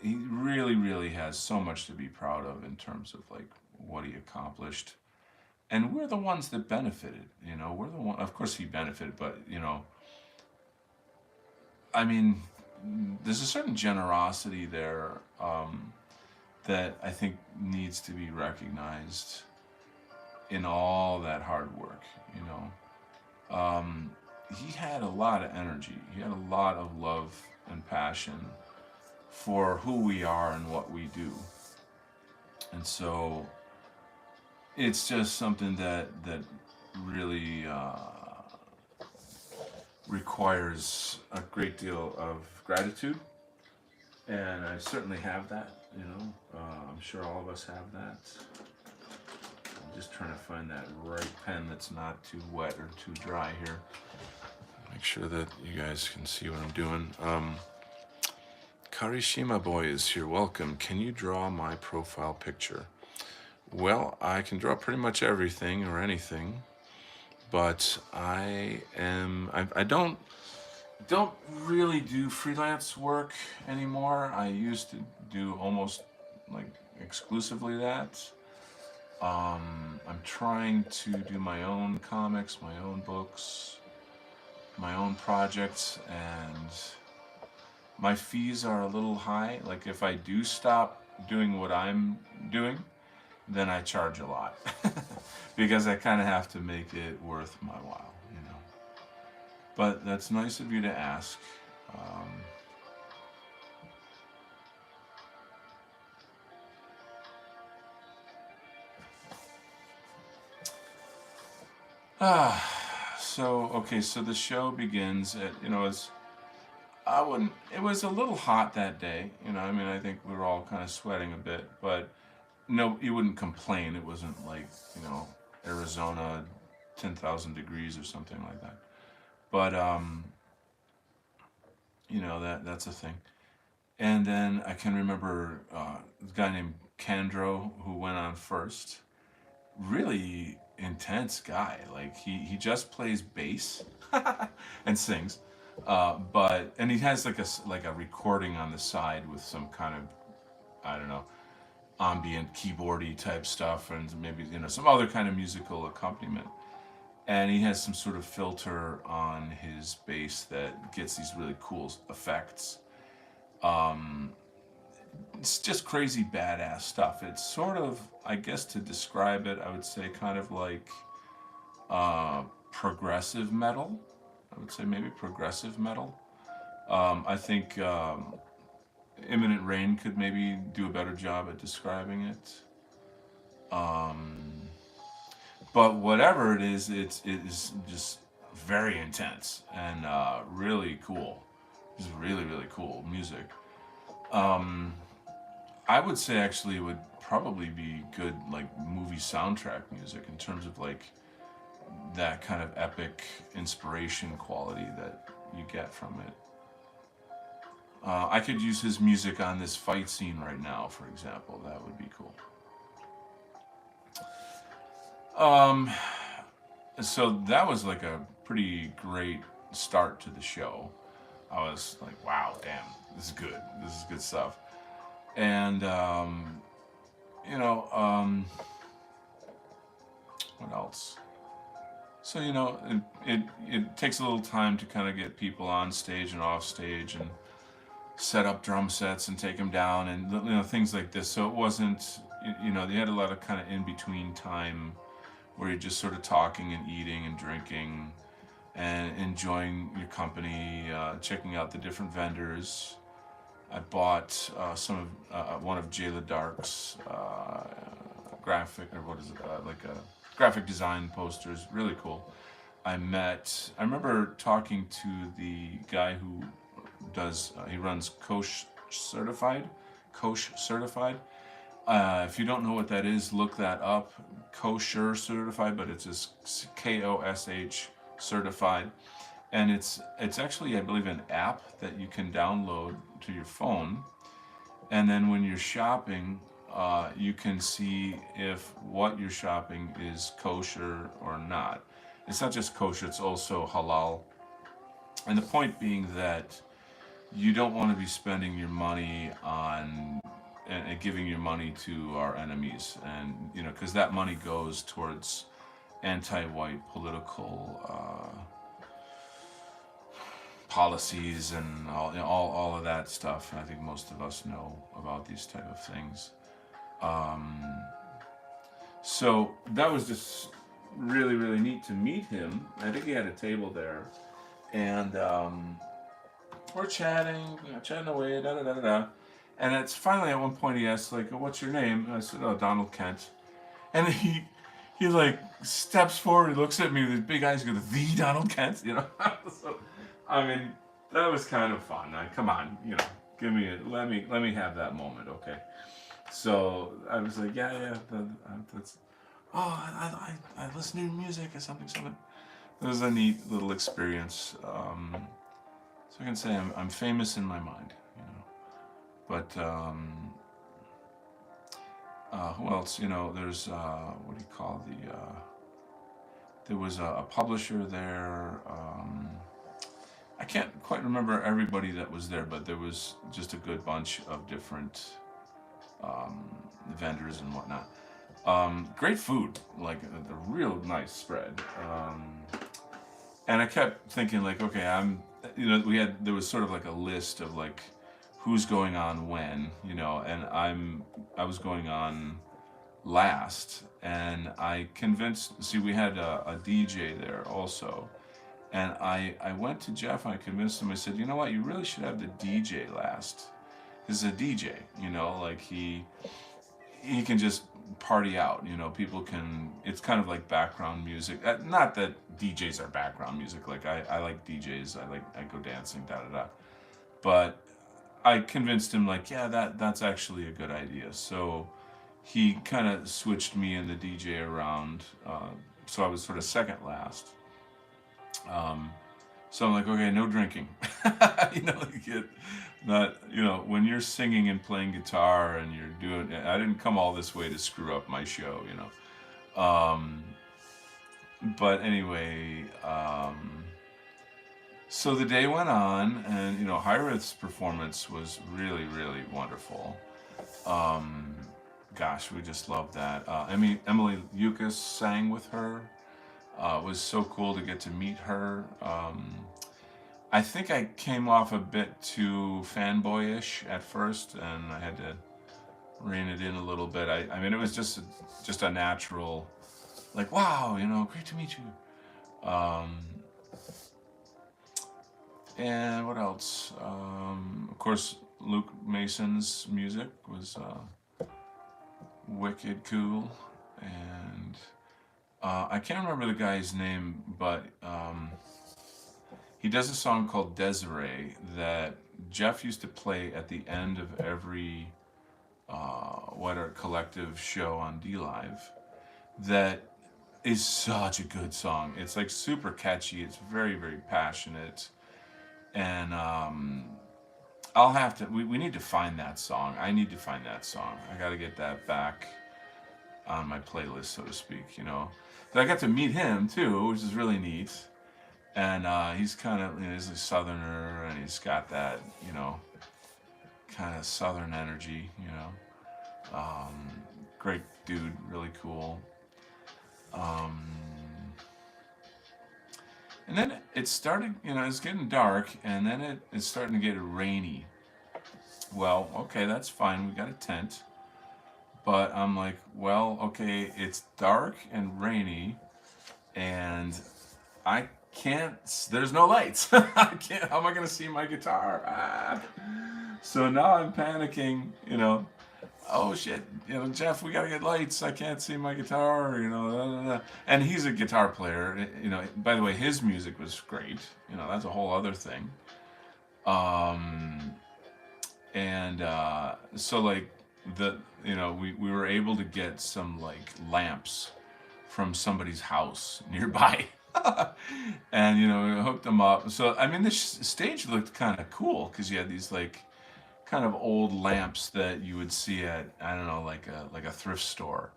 he really has so much to be proud of in terms of like what he accomplished. And we're the ones that benefited. You know, we're the one. Of course, he benefited, but you know, I mean, there's a certain generosity there that I think needs to be recognized in all that hard work. You know, he had a lot of energy. He had a lot of love and passion for who we are and what we do, and so it's just something that really requires a great deal of gratitude, and I certainly have that. You know, I'm sure all of us have that. I'm just trying to find that right pen that's not too wet or too dry here. Make sure that you guys can see what I'm doing. Karishima Boy is here. Welcome. Can you draw my profile picture? Well, I can draw pretty much everything or anything, but I don't really do freelance work anymore. I used to do almost like exclusively that. I'm trying to do my own comics, my own books, my own projects, and my fees are a little high. Like if I do stop doing what I'm doing, then I charge a lot because I kind of have to make it worth my while, you know. But that's nice of you to ask. So okay, so the show begins at, you know, it was a little hot that day, you know. I mean, I think we were all kind of sweating a bit, but no, you wouldn't complain. It wasn't like, you know, Arizona 10,000 degrees or something like that. But you know, that's a thing. And then I can remember a guy named Candro who went on first. Really intense guy. Like he just plays bass and sings. And he has like a recording on the side with some kind of, I don't know, ambient keyboardy type stuff, and maybe, you know, some other kind of musical accompaniment. And he has some sort of filter on his bass that gets these really cool effects. It's just crazy badass stuff. It's sort of, I guess to describe it, I would say kind of like progressive metal. I would say maybe progressive metal. I think Imminent Rain could maybe do a better job at describing it. But whatever it is just very intense and really cool. Just really cool music. I would say actually it would probably be good like movie soundtrack music in terms of like that kind of epic inspiration quality that you get from it. I could use his music on this fight scene right now, for example. That would be cool. So that was like a pretty great start to the show. I was like, wow, damn, this is good. This is good stuff. And you know, what else? So it takes a little time to kind of get people on stage and off stage and set up drum sets and take them down and things like this. So it wasn't they had a lot of kind of in between time where you're just sort of talking and eating and drinking and enjoying your company, checking out the different vendors. I bought one of Jayla Dark's graphic, or what is it, like a graphic design posters. Really cool. I remember talking to the guy who he runs Kosher Certified. If you don't know what that is, look that up. Kosher Certified, but it's just KOSH Certified. And it's actually, I believe, an app that you can download to your phone. And then when you're shopping, you can see if what you're shopping is kosher or not. It's not just kosher, it's also halal. And the point being that you don't want to be spending your money on and giving your money to our enemies, and because that money goes towards anti-white political policies and all of that stuff. And I think most of us know about these type of things. So that was just really, really neat to meet him. I think he had a table there, and we're chatting away, da da da da da. And it's finally at one point he asked, like, "What's your name?" And I said, "Oh, Donald Kent." And he like steps forward, he looks at me with his big eyes, and goes, "The Donald Kent," So, I mean, that was kind of fun. Come on, let me have that moment, okay? So I was like, yeah, that's. Oh, I listen to your music or something. It was a neat little experience. So I can say I'm famous in my mind, But who else? There's what do you call there was a publisher there. I can't quite remember everybody that was there, but there was just a good bunch of different vendors and whatnot. Great food, like a real nice spread. And I kept thinking, like, okay, there was sort of like a list of like who's going on when, and I was going on last, and I convinced. See, we had a DJ there also, and I went to Jeff and I convinced him. I said, you know what, you really should have the DJ last. This is a DJ, like he can just party out. People can. It's kind of like background music. Not that DJs are background music. Like I like DJs. I go dancing, da da da. But I convinced him, like, yeah, that's actually a good idea. So he kind of switched me and the DJ around. So I was sort of second last. So I'm like, okay, no drinking. When you're singing and playing guitar and you're doing, I didn't come all this way to screw up my show, But anyway, so the day went on, and Hiraeth's performance was really, really wonderful. Gosh, we just loved that. Emily Lucas sang with her. It was so cool to get to meet her. I think I came off a bit too fanboyish at first, and I had to rein it in a little bit. It was just a natural, like, wow, great to meet you. And what else? Of course, Luke Mason's music was wicked cool, and I can't remember the guy's name, but he does a song called Desiree that Jeff used to play at the end of every What Art Collective show on D-Live. That is such a good song. It's like super catchy. It's very, very passionate. And I'll have to, we need to find that song. I need to find that song. I got to get that back on my playlist, so to speak, But I got to meet him too, which is really neat. And he's kind of, he's a southerner, and he's got that, kind of southern energy, great dude, really cool. Um, and then it started, it's getting dark, and then it's starting to get rainy. Well, okay, that's fine. We got a tent. But I'm like, well, okay, it's dark and rainy, and I can't, there's no lights. I can't, how am I going to see my guitar? So now I'm panicking, oh shit, Jeff, we got to get lights. I can't see my guitar, da, da, da. And he's a guitar player. By the way, his music was great. That's a whole other thing. And so like we were able to get some like lamps from somebody's house nearby. And we hooked them up. So I mean, this stage looked kind of cool because you had these like kind of old lamps that you would see at, I don't know, like a thrift store.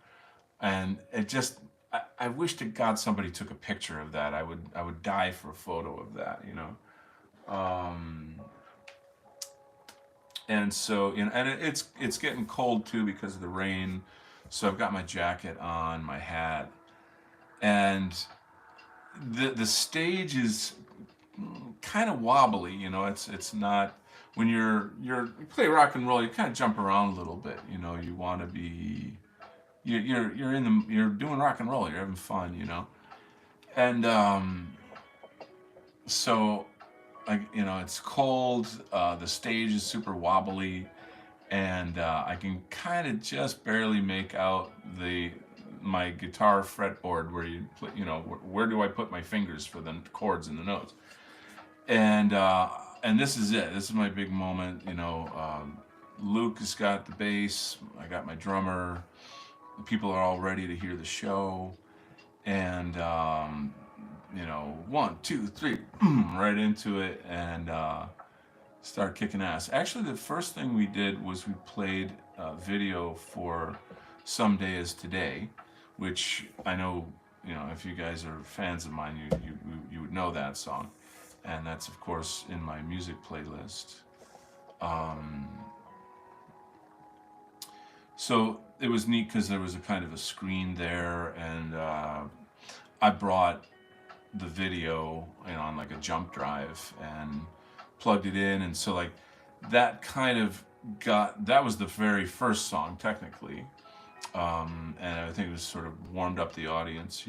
And it just, I wish to God somebody took a picture of that. I would die for a photo of that. And so, and it's getting cold too because of the rain. So I've got my jacket on, my hat, and the stage is kind of wobbly. It's not, when you play rock and roll, you kind of jump around a little bit. You want to be, you're doing rock and roll, you're having fun. And so it's cold. The stage is super wobbly, and I can kind of just barely make out my guitar fretboard where you put, where do I put my fingers for the chords and the notes. And this is it. This is my big moment. Luke has got the bass. I got my drummer. The people are all ready to hear the show, and 1, 2, 3, right into it, and start kicking ass. Actually, the first thing we did was we played a video for Someday Is Today, which I know, if you guys are fans of mine, you would know that song, and that's of course in my music playlist. So it was neat because there was a kind of a screen there, and I brought the video, on like a jump drive and plugged it in, and so like that kind of that was the very first song technically, and I think it was sort of warmed up the audience,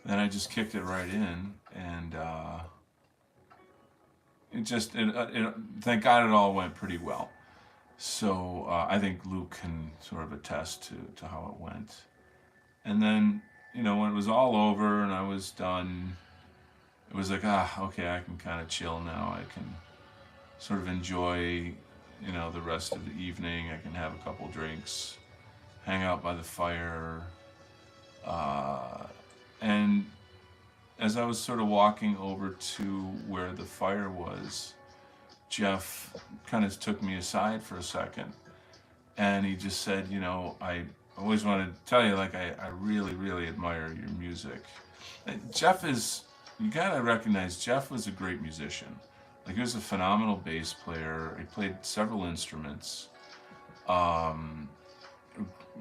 then I just kicked it right in, and thank God it all went pretty well. So I think Luke can sort of attest to how it went. And then, when it was all over and I was done, it was like, okay, I can kind of chill now. I can sort of enjoy, the rest of the evening. I can have a couple drinks, hang out by the fire. And as I was sort of walking over to where the fire was, Jeff kind of took me aside for a second, and he just said, I always wanted to tell you, like, I really, really admire your music. Jeff is, you gotta recognize, Jeff was a great musician. Like, he was a phenomenal bass player. He played several instruments.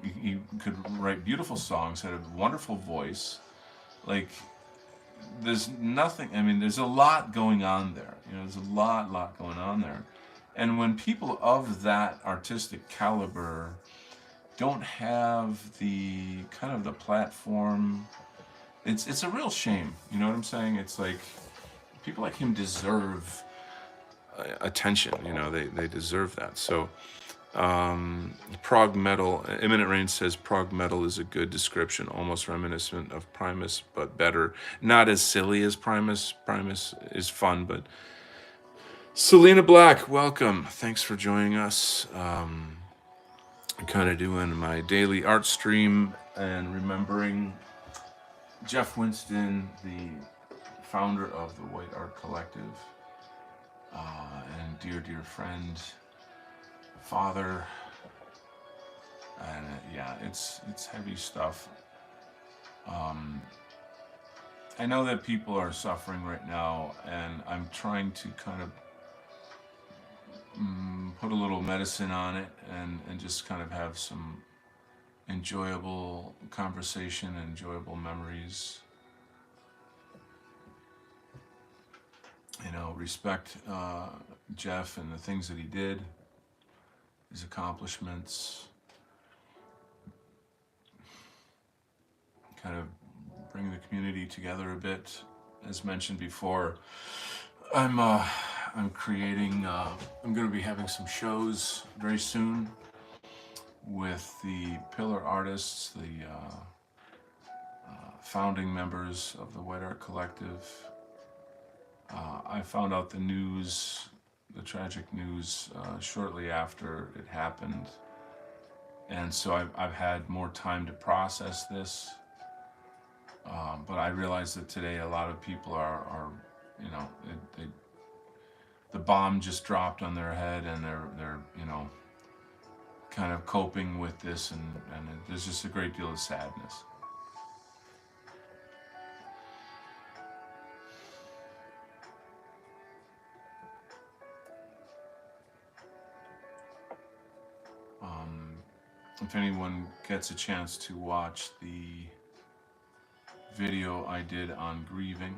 He could write beautiful songs, had a wonderful voice. Like, there's nothing, there's a lot going on there. There's a lot going on there. And when people of that artistic caliber don't have the kind of the platform, it's a real shame. You know what I'm saying? It's like, people like him deserve attention. They deserve that. So prog metal, Imminent Rain says prog metal is a good description, almost reminiscent of Primus, but better. Not as silly as Primus. Primus is fun, but Selena Black, welcome. Thanks for joining us. I'm kind of doing my daily art stream and remembering Jeff Winston, the founder of the White Art Collective, and dear friend, father, and yeah, it's heavy stuff. I know that people are suffering right now, and I'm trying to kind of put a little medicine on it, and just kind of have some enjoyable conversation, enjoyable memories. Respect Jeff and the things that he did, his accomplishments, kind of bring the community together a bit. As mentioned before, I'm creating. I'm going to be having some shows very soon with the pillar artists, the founding members of the White Art Collective. I found out the news, the tragic news, shortly after it happened, and so I've had more time to process this. But I realize that today a lot of people are the bomb just dropped on their head, and they're kind of coping with this, and there's just a great deal of sadness. If anyone gets a chance to watch the video I did on grieving,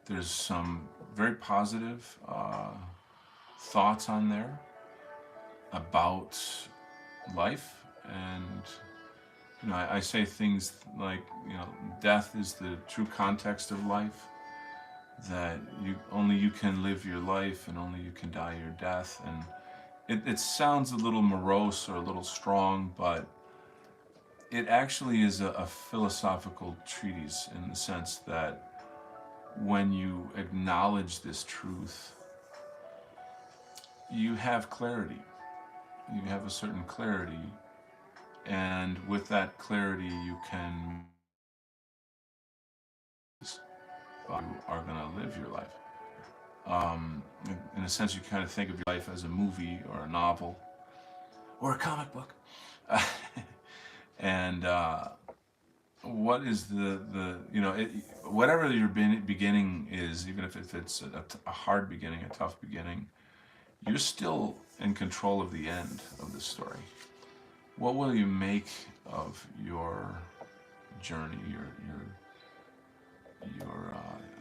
there's some very positive thoughts on there about life, and I say things like, death is the true context of life, that only you can live your life and only you can die your death. And it sounds a little morose or a little strong, but it actually is a philosophical treatise, in the sense that when you acknowledge this truth, you have clarity. You have a certain clarity, and with that clarity, you are going to live your life. In a sense, you kind of think of your life as a movie or a novel or a comic book. And what is whatever your beginning is, even if it's a hard beginning, a tough beginning, you're still in control of the end of the story. What will you make of your journey,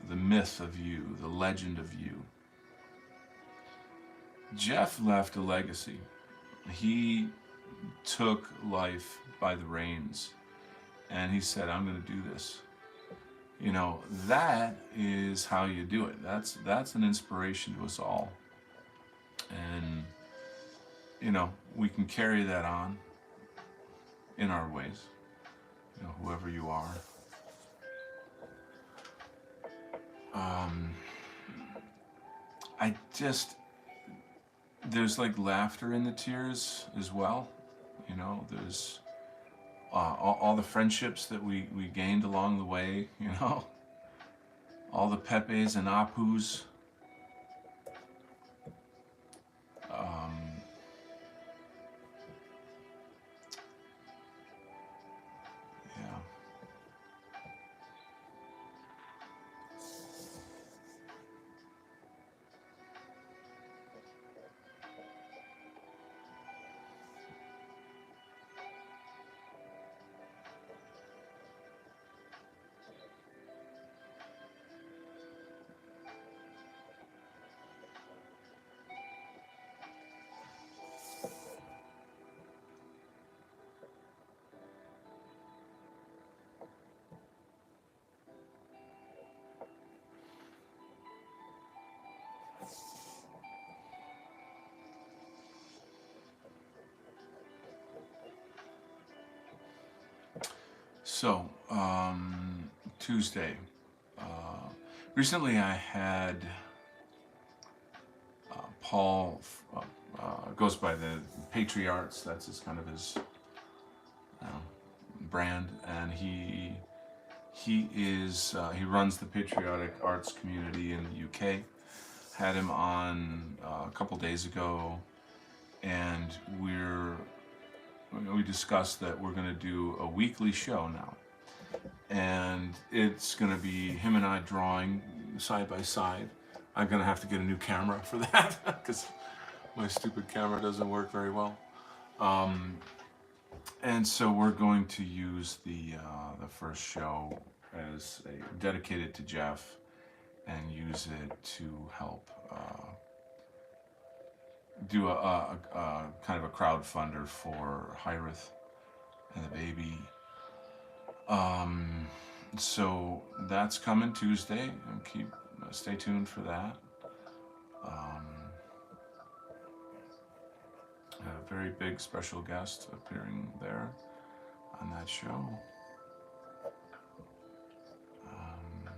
the myth of you, the legend of you? Jeff left a legacy. He took life by the reins, and he said, I'm going to do this. That is how you do it. That's an inspiration to us all. And, we can carry that on in our ways, whoever you are. There's like laughter in the tears as well. There's all the friendships that we gained along the way, all the Pepes and Apus. Yeah. So, Tuesday. Recently I had Paul, goes by the Patriarchs, that's his brand, and he runs the patriotic arts community in the UK. Had him on a couple days ago, and we discussed that we're going to do a weekly show now, and it's going to be him and I drawing side by side. I'm going to have to get a new camera for that because My stupid camera doesn't work very well. Um, and so we're going to use the first show as dedicated to Jeff, and use it to help do a kind of a crowdfunder for Hiraeth and the baby. Um, so that's coming Tuesday, and stay tuned for that. Um, a very big special guest appearing there on that show. Um,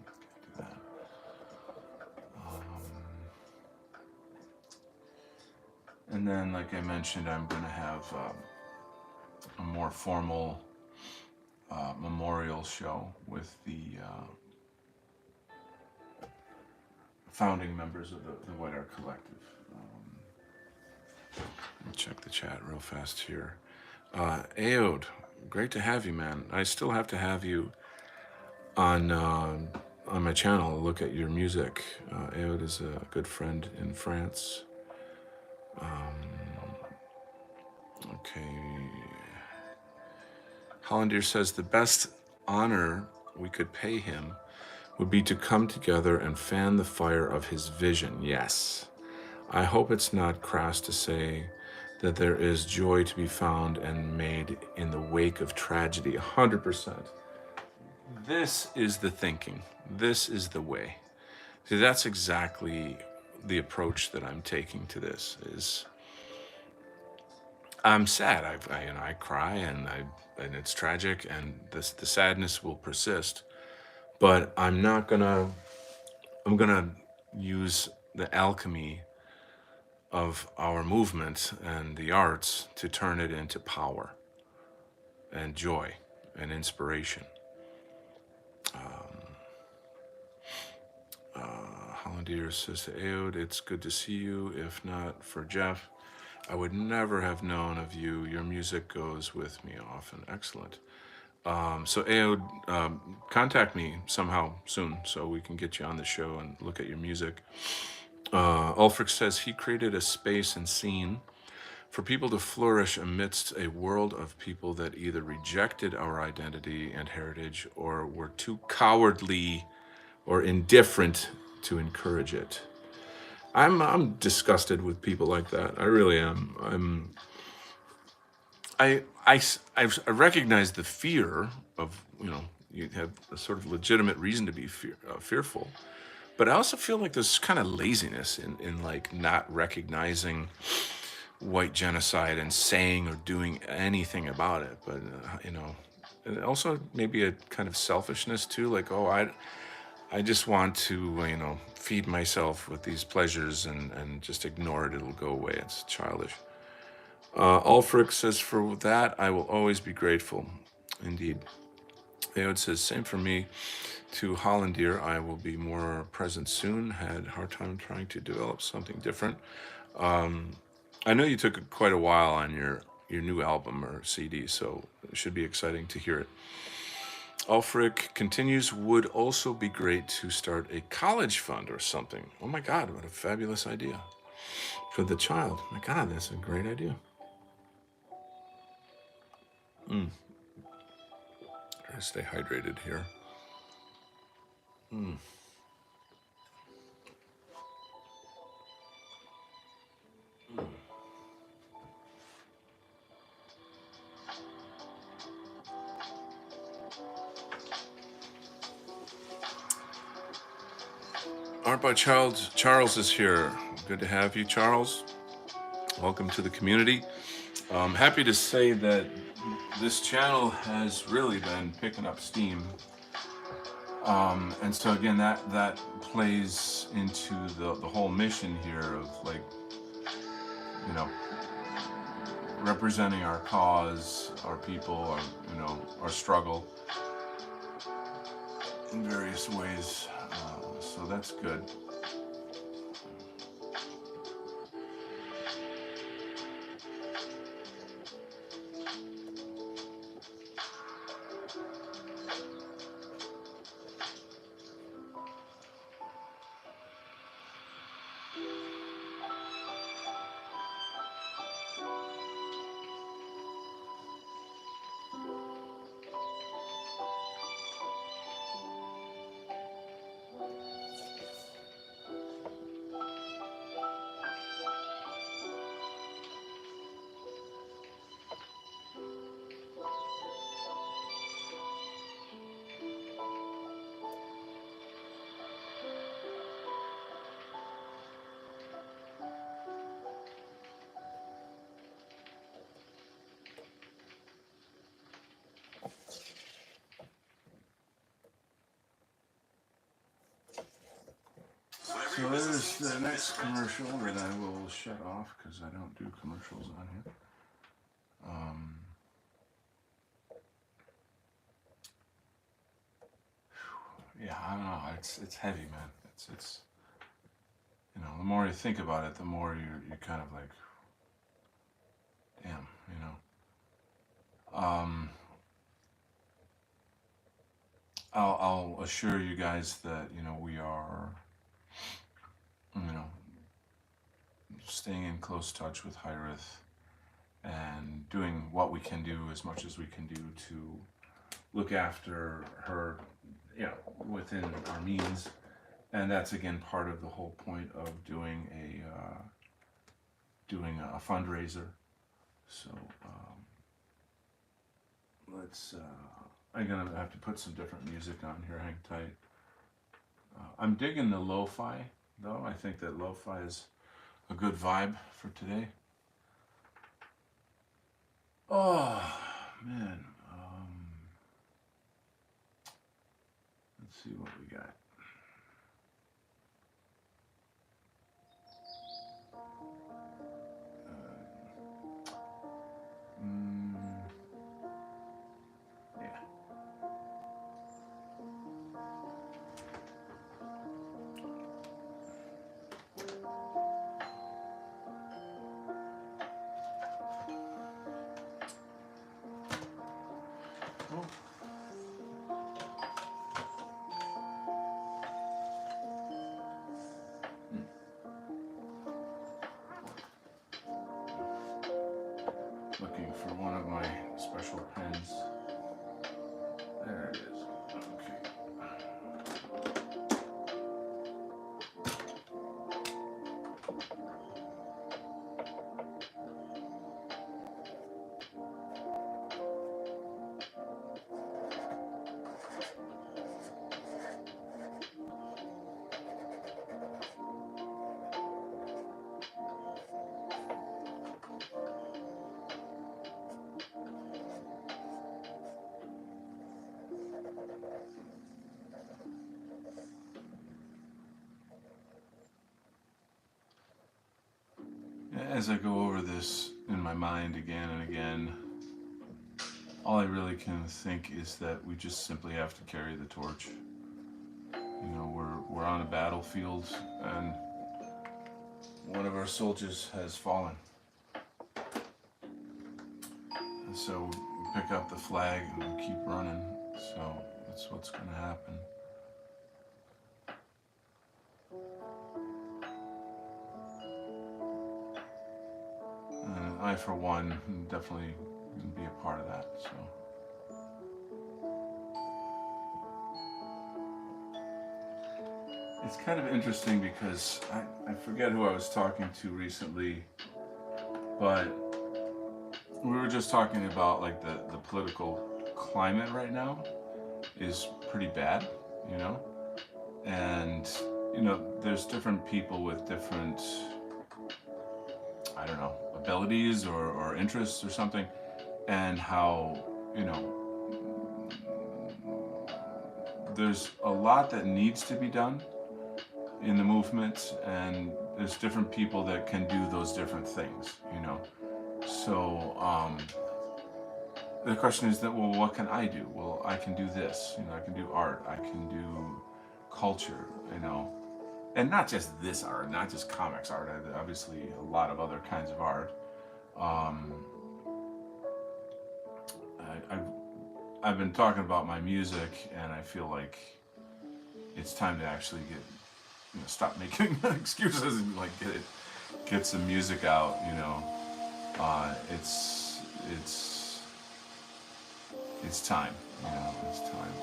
do that. And then, like I mentioned, I'm going to have a more formal memorial show with the founding members of the White Art Collective. Let me check the chat real fast here. Aod, great to have you, man. I still have to have you on my channel. Look at your music. Aod is a good friend in France. Okay. Hollandier says the best honor we could pay him would be to come together and fan the fire of his vision. Yes. I hope it's not crass to say that there is joy to be found and made in the wake of tragedy. 100%. This is the thinking. This is the way. See, that's exactly the approach that I'm taking to this. Is I'm sad. I cry, and it's tragic, and the sadness will persist. But I'm gonna use the alchemy of our movement and the arts to turn it into power and joy and inspiration. Hollandier says to Aod, it's good to see you. If not for Jeff, I would never have known of you. Your music goes with me often. Excellent. So Aod, contact me somehow soon so we can get you on the show and look at your music. Ulfric says he created a space and scene for people to flourish amidst a world of people that either rejected our identity and heritage or were too cowardly or indifferent to encourage it. I'm disgusted with people like that. I really am. I recognize the fear of, you have a sort of legitimate reason to be fearful, but I also feel like there's kind of laziness in like not recognizing white genocide and saying or doing anything about it. But and also maybe a kind of selfishness too, like, oh, I just want to feed myself with these pleasures and just ignore it. It'll go away. It's childish. Ulfric says, for that, I will always be grateful. Indeed. Aod says, same for me. To Hollandier, I will be more present soon. Had a hard time trying to develop something different. I know you took quite a while on your new album or CD, so it should be exciting to hear it. Ulfric continues, would also be great to start a college fund or something. Oh my God, what a fabulous idea. For the child. My God, that's a great idea. Try to stay hydrated here. Art by Charles is here. Good to have you, Charles. Welcome to the community. I'm happy to say that this channel has really been picking up steam. And so again, that plays into the whole mission here of, like, representing our cause, our people, our struggle in various ways. So that's good. So there's the next commercial that I will shut off because I don't do commercials on here. Yeah, I don't know. It's heavy, man. It's you know, the more you think about it, the more you're kind of like, damn, you know. I'll assure you guys that, you know, we are, you know, staying in close touch with Hiraeth and doing what we can do as much as we can do to look after her, you know, within our means. And that's again part of the whole point of doing a fundraiser. So I'm gonna have to put some different music on here. Hang tight. I'm digging the lo-fi though. I think that lo-fi is a good vibe for today. Oh man. Let's see what we got. Yeah. Oh. Looking for one of my special pens. There it is. Okay. As I go over this in my mind again and again, all I really can think is that we just simply have to carry the torch. You know, we're on a battlefield and one of our soldiers has fallen. And so we pick up the flag and we keep running. So that's what's going to happen. And I, for one, am definitely going to be a part of that. So. It's kind of interesting because I forget who I was talking to recently, but we were just talking about like the political climate right now is pretty bad, you know? And, you know, there's different people with different, I don't know, abilities or interests or something, and how, you know, there's a lot that needs to be done in the movement, and there's different people that can do those different things, you know. So the question is that, well, what can I do? Well, I can do this, you know, I can do art, I can do culture, you know, and not just this art, not just comics art. Obviously, a lot of other kinds of art. Um, I've been talking about my music, and I feel like it's time to actually stop making excuses and like get some music out. It's it's time. It's time.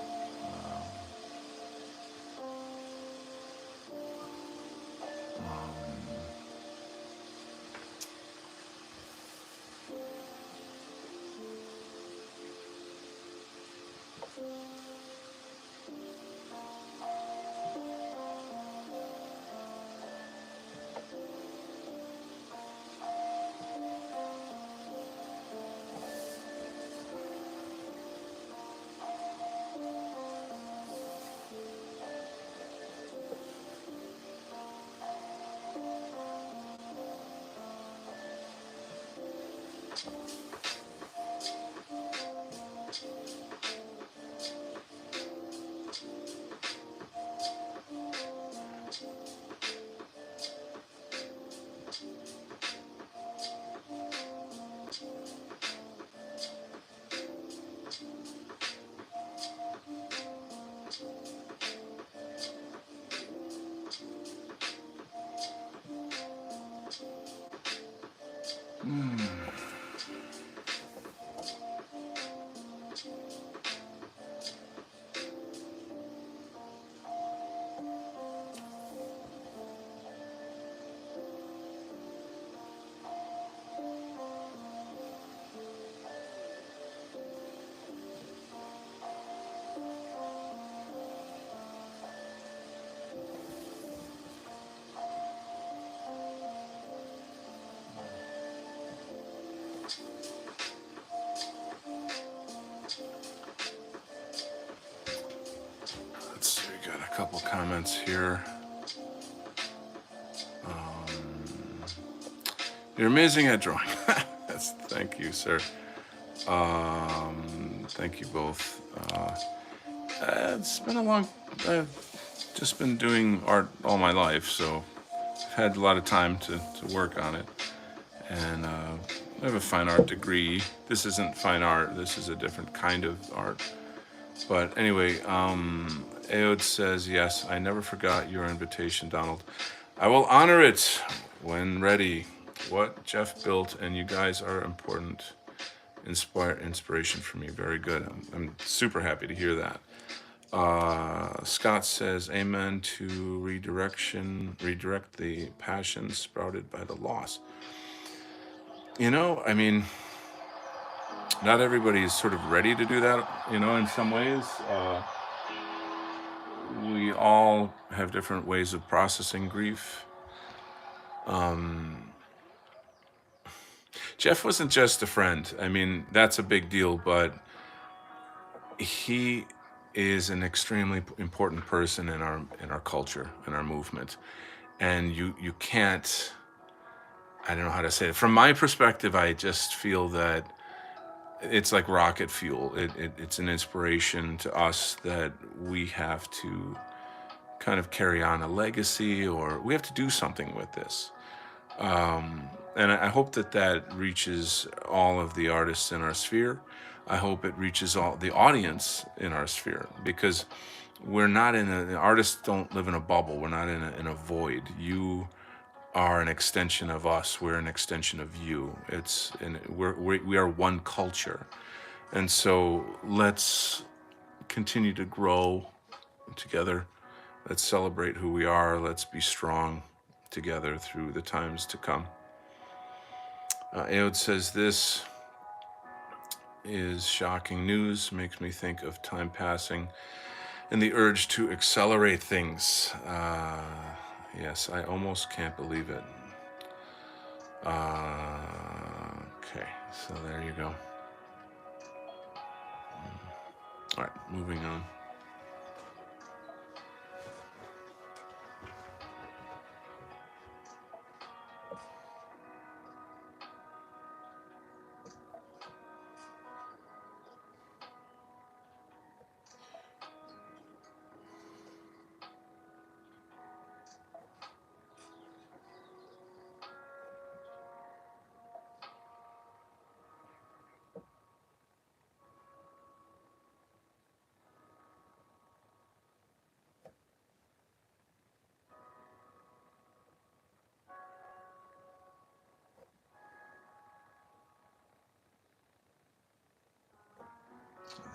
Um, um, let's see, we got a couple comments here. You're amazing at drawing. Thank you, sir. Thank you both. It's been a long. I've just been doing art all my life, so I've had a lot of time to work on it. And I have a fine art degree. This isn't fine art. This is a different kind of art. But anyway, Aod says, yes, I never forgot your invitation, Donald. I will honor it when ready. What Jeff built, and you guys are important inspiration for me. Very good. I'm super happy to hear that. Scott says, amen to redirect the passion sprouted by the loss. I mean, not everybody is sort of ready to do that, in some ways. We all have different ways of processing grief. Jeff wasn't just a friend. I mean, that's a big deal, but he is an extremely important person in our culture, in our movement. And you can't, I don't know how to say it. From my perspective, I just feel that it's like rocket fuel. It's an inspiration to us that we have to kind of carry on a legacy, or we have to do something with this. And I hope that reaches all of the artists in our sphere. I hope it reaches all the audience in our sphere, because we're not artists don't live in a bubble. We're not in a void. You are an extension of us. We're an extension of you. We are one culture. And so let's continue to grow together. Let's celebrate who we are. Let's be strong together through the times to come. Aod says, this is shocking news, makes me think of time passing and the urge to accelerate things. Yes, I almost can't believe it. Okay, so there you go. All right, moving on.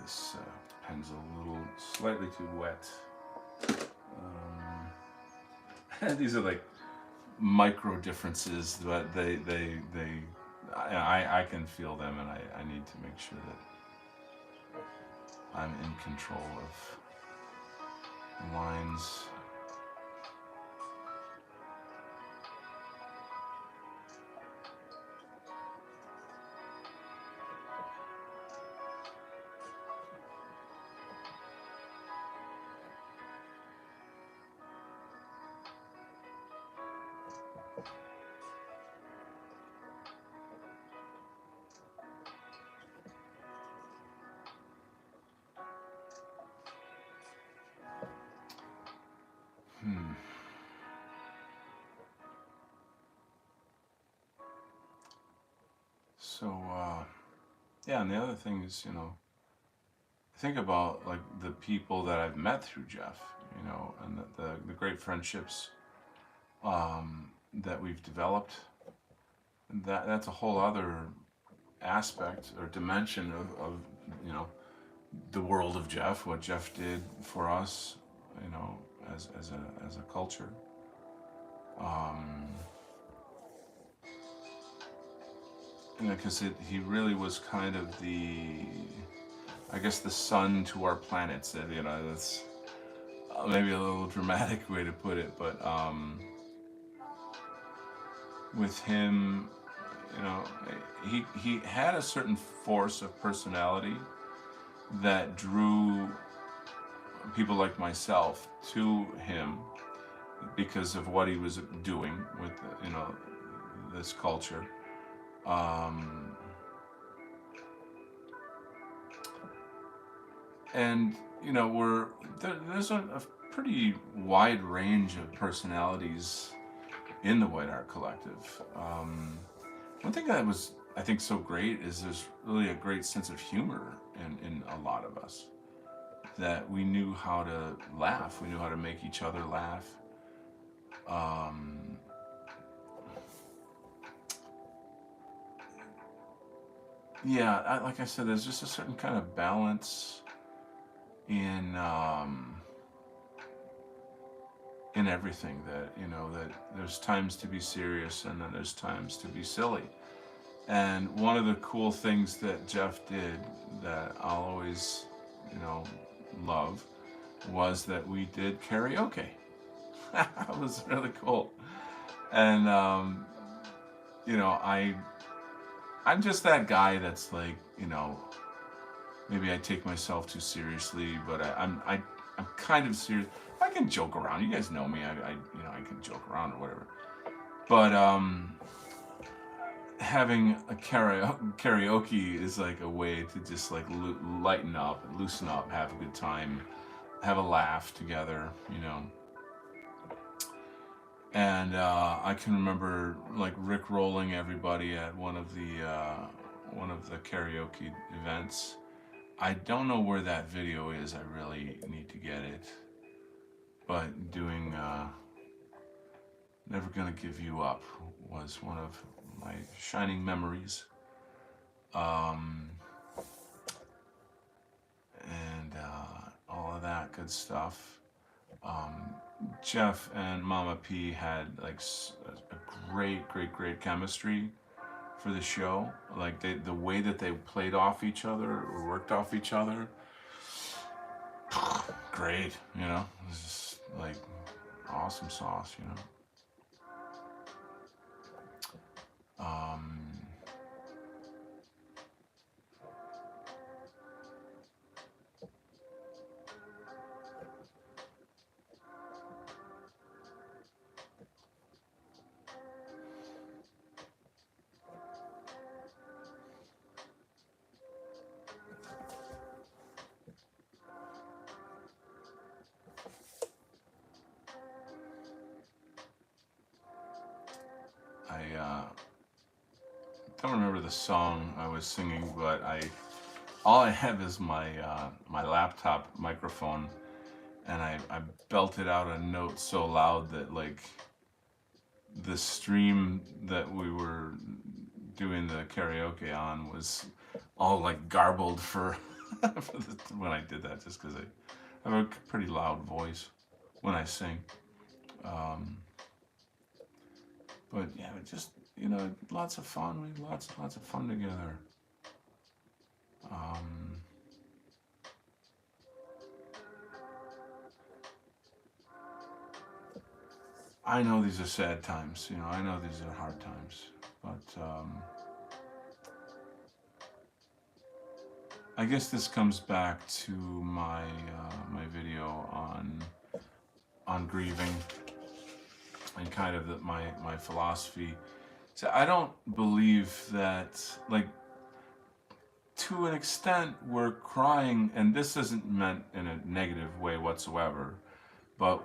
This pen's a little slightly too wet. These are like micro differences, but I can feel them, and I need to make sure that I'm in control of the lines. So, yeah, and the other thing is, think about like the people that I've met through Jeff, and the great friendships that we've developed. That's a whole other aspect or dimension of the world of Jeff, what Jeff did for us, as a culture. Because he really was kind of I guess the sun to our planets. That's maybe a little dramatic way to put it, but with him, he had a certain force of personality that drew people like myself to him because of what he was doing with this culture. And there's a pretty wide range of personalities in the White Art Collective. One thing that was, I think, so great is there's really a great sense of humor in a lot of us. That we knew how to laugh, we knew how to make each other laugh. Yeah, like I said, there's just a certain kind of balance in everything, that that there's times to be serious and then there's times to be silly. And one of the cool things that Jeff did that I'll always love was that we did karaoke. That was really cool. And I'm just that guy that's like, maybe I take myself too seriously, but I'm kind of serious. I can joke around. You guys know me. I can joke around or whatever. But having a karaoke is like a way to just like lighten up, loosen up, have a good time, have a laugh together, And I can remember like rickrolling everybody at one of the karaoke events. I don't know where that video is. I really need to get it. But doing Never Gonna Give You Up was one of my shining memories. And all of that good stuff. Jeff and Mama P had like a great chemistry for the show. Like the way that they played off each other or worked off each other, great. It was just like awesome sauce. I don't remember the song I was singing, but all I have is my laptop microphone, and I belted out a note so loud that like the stream that we were doing the karaoke on was all like garbled for when I did that, just because I have a pretty loud voice when I sing. Um, but yeah, just lots of fun. We had lots of fun together. Um, I know these are sad times. I know these are hard times, but I guess this comes back to my video on grieving and kind of my philosophy. So I don't believe that, like, to an extent we're crying, and this isn't meant in a negative way whatsoever, but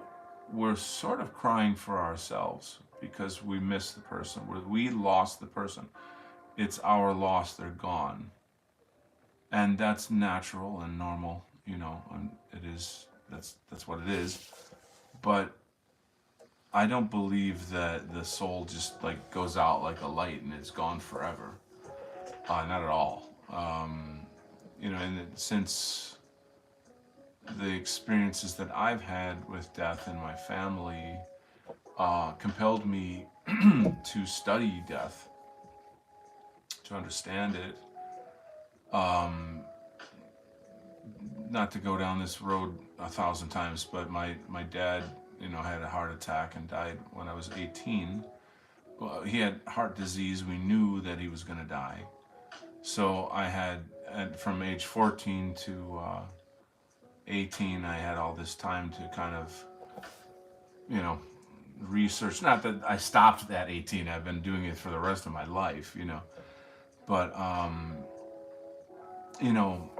we're sort of crying for ourselves because we miss the person. We lost the person. It's our loss. They're gone, and that's natural and normal. And it is. That's what it is. But I don't believe that the soul just like goes out like a light and it's gone forever. Not at all. And since the experiences that I've had with death in my family compelled me to study death, to understand it. Not to go down this road 1,000 times, but my dad, had a heart attack and died when I was 18. Well, he had heart disease. We knew that he was going to die. So I had, from age 14 to 18, I had all this time to kind of, you know, research. Not that I stopped at 18. I've been doing it for the rest of my life. But you know,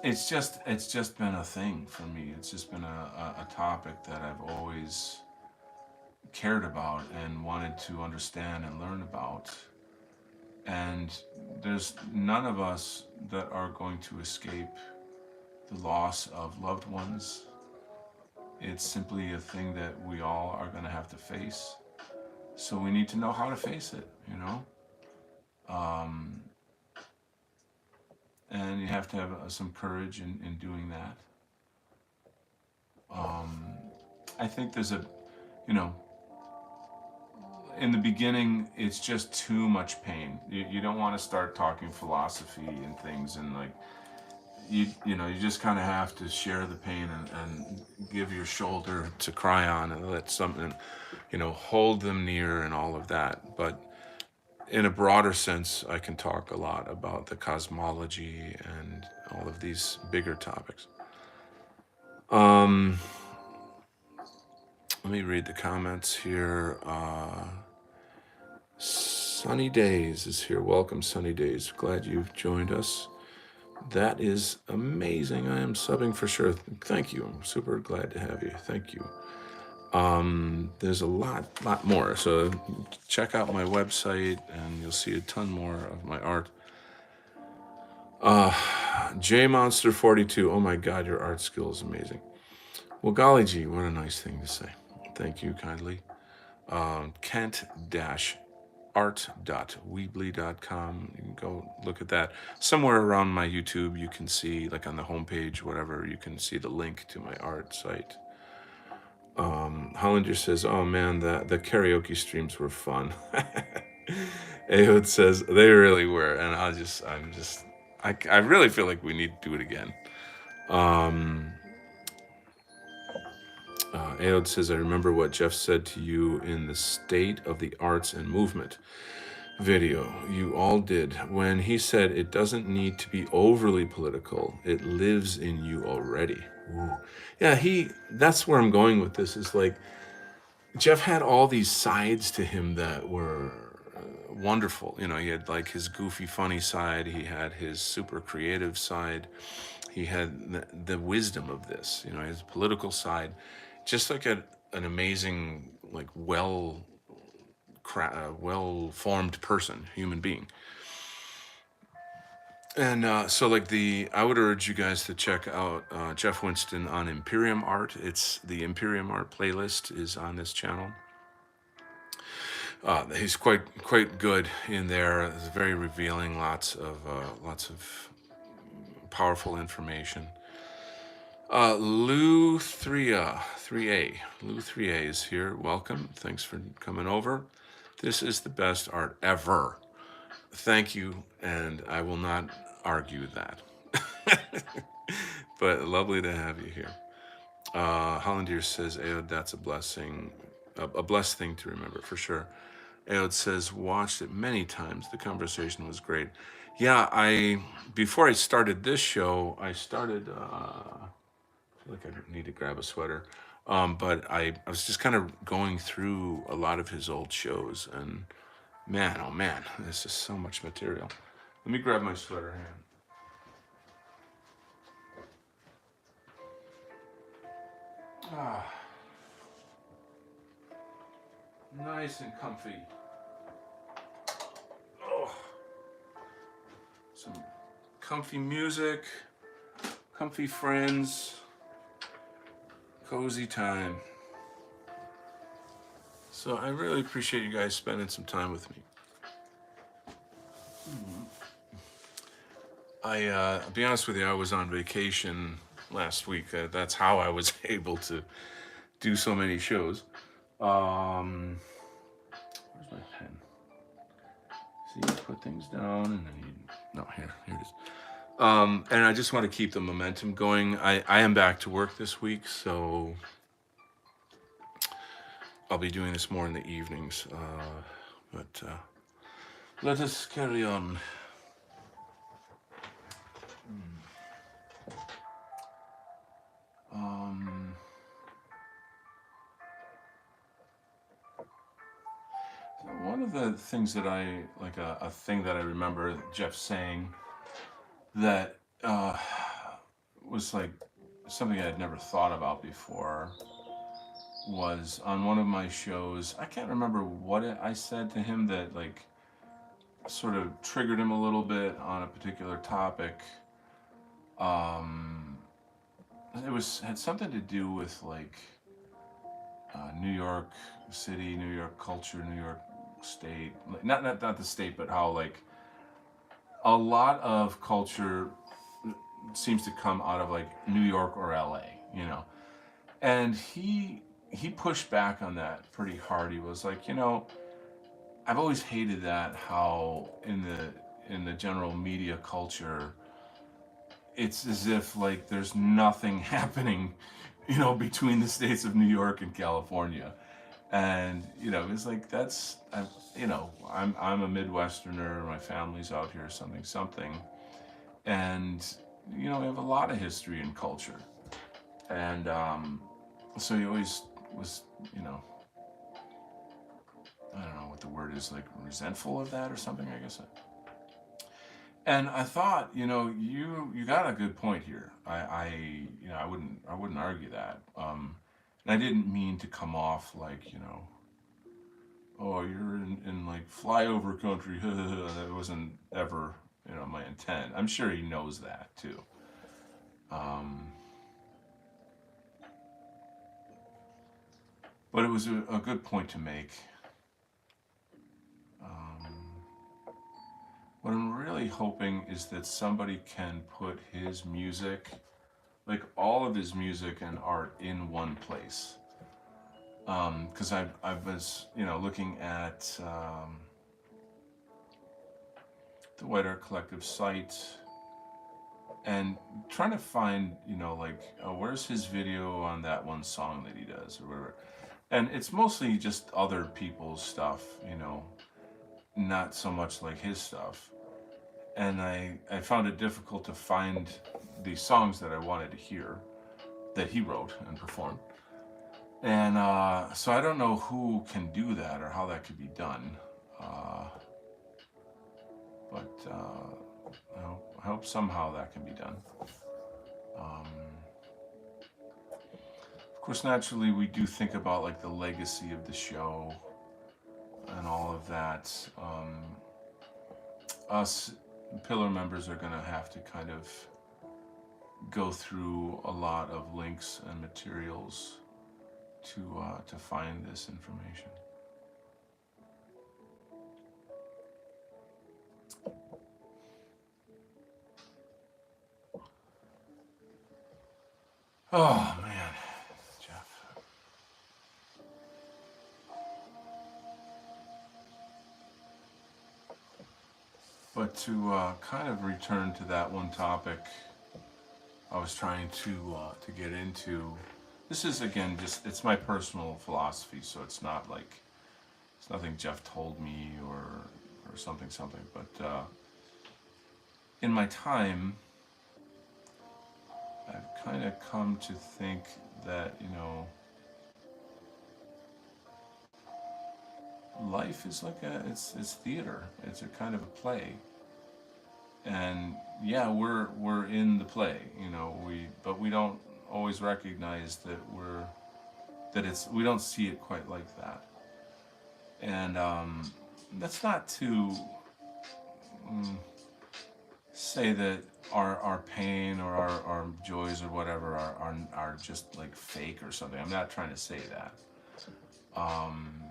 it's just been a thing for me. It's just been a topic that I've always cared about and wanted to understand and learn about. And there's none of us that are going to escape the loss of loved ones. It's simply a thing that we all are going to have to face. So we need to know how to face it. Um, and you have to have some courage in doing that. Um, I think there's you know, in the beginning, it's just too much pain. You don't want to start talking philosophy and things, and like you just kind of have to share the pain and give your shoulder to cry on and let something, hold them near and all of that. But in a broader sense, I can talk a lot about the cosmology and all of these bigger topics. Um, Let me read the comments here. Sunny Days is here. Welcome, Sunny Days. Glad you've joined us. That is amazing. I am subbing for sure. Thank you. I'm super glad to have you. Thank you. There's a lot more. So check out my website and you'll see a ton more of my art. J Monster 42. Oh my God, your art skill is amazing. Well, golly gee, what a nice thing to say. Thank you kindly. Kent-art.weebly.com. You can go look at that. Somewhere around my YouTube, you can see, like on the homepage, whatever, you can see the link to my art site. Hollander says, oh man, the karaoke streams were fun. Ehud says, they really were. And I really feel like we need to do it again. Ehud says, I remember what Jeff said to you in the State of the Arts and Movement video you all did when he said it doesn't need to be overly political. It lives in you already. Ooh. Yeah, that's where I'm going with this, is like Jeff had all these sides to him that were wonderful. He had like his goofy, funny side. He had his super creative side. He had the wisdom of this, his political side. Just like an amazing, like well-formed person, human being. And so like I would urge you guys to check out Jeff Winston on Imperium Art. It's the Imperium Art playlist is on this channel. He's quite good in there. It's very revealing. Lots of powerful information. Lou 3A. Lou 3A is here. Welcome. Thanks for coming over. This is the best art ever. Thank you, and I will not argue that. But lovely to have you here. Hollandier says, Aod, that's a blessing, a blessed thing to remember, for sure. Aod says, watched it many times. The conversation was great. Yeah, before I started this show, I started, I feel like I need to grab a sweater. But I was just kind of going through a lot of his old shows, and man, oh man, this is so much material. Let me grab my sweater hand. Ah, nice and comfy. Oh, some comfy music, comfy friends, cozy time. So I really appreciate you guys spending some time with me. I'll be honest with you, I was on vacation last week. That's how I was able to do so many shows. Where's my pen? See, you put things down and then no, here it is. And I just want to keep the momentum going. I am back to work this week, so I'll be doing this more in the evenings. But let us carry on. One of the things that I, like a thing that I remember Jeff saying that was like something I had never thought about before was on one of my shows. I can't remember what I said to him that like sort of triggered him a little bit on a particular topic. It had something to do with like New York City, New York culture, New York State. Not the state, but how like a lot of culture seems to come out of like New York or LA, you know. And he pushed back on that pretty hard. He was like, you know, I've always hated that how in the general media culture it's as if like there's nothing happening, you know, between the states of New York and California. And you know, it's like you know, I'm a Midwesterner. My family's out here, something, and you know, we have a lot of history and culture. And so he always was, you know, I don't know what the word is, like resentful of that or something, I guess. And I thought, you know, you got a good point here. You know, I wouldn't argue that. And I didn't mean to come off like, you know, oh, you're in like flyover country. That wasn't ever, you know, my intent. I'm sure he knows that too. But it was a good point to make. What I'm really hoping is that somebody can put his music, like all of his music and art, in one place. Because I was, you know, looking at the White Art Collective site and trying to find, you know, like, where's his video on that one song that he does or whatever. And it's mostly just other people's stuff, you know, not so much like his stuff. And I found it difficult to find the songs that I wanted to hear that he wrote and performed. And so I don't know who can do that or how that could be done. But I hope somehow that can be done. Of course, naturally, we do think about like the legacy of the show and all of that. Us pillar members are going to have to kind of go through a lot of links and materials to find this information. Oh man, Jeff. But to kind of return to that one topic I was trying to get into. This is again just it's my personal philosophy, so it's not like it's nothing Jeff told me or something. But in my time, I've kind of come to think that life is like it's theater. It's a kind of a play, and yeah, we're in the play. But we don't always recognize that it's we don't see it quite like that. And that's not to mm, say that our pain or our joys or whatever are just like fake or something. I'm not trying to say that. Um,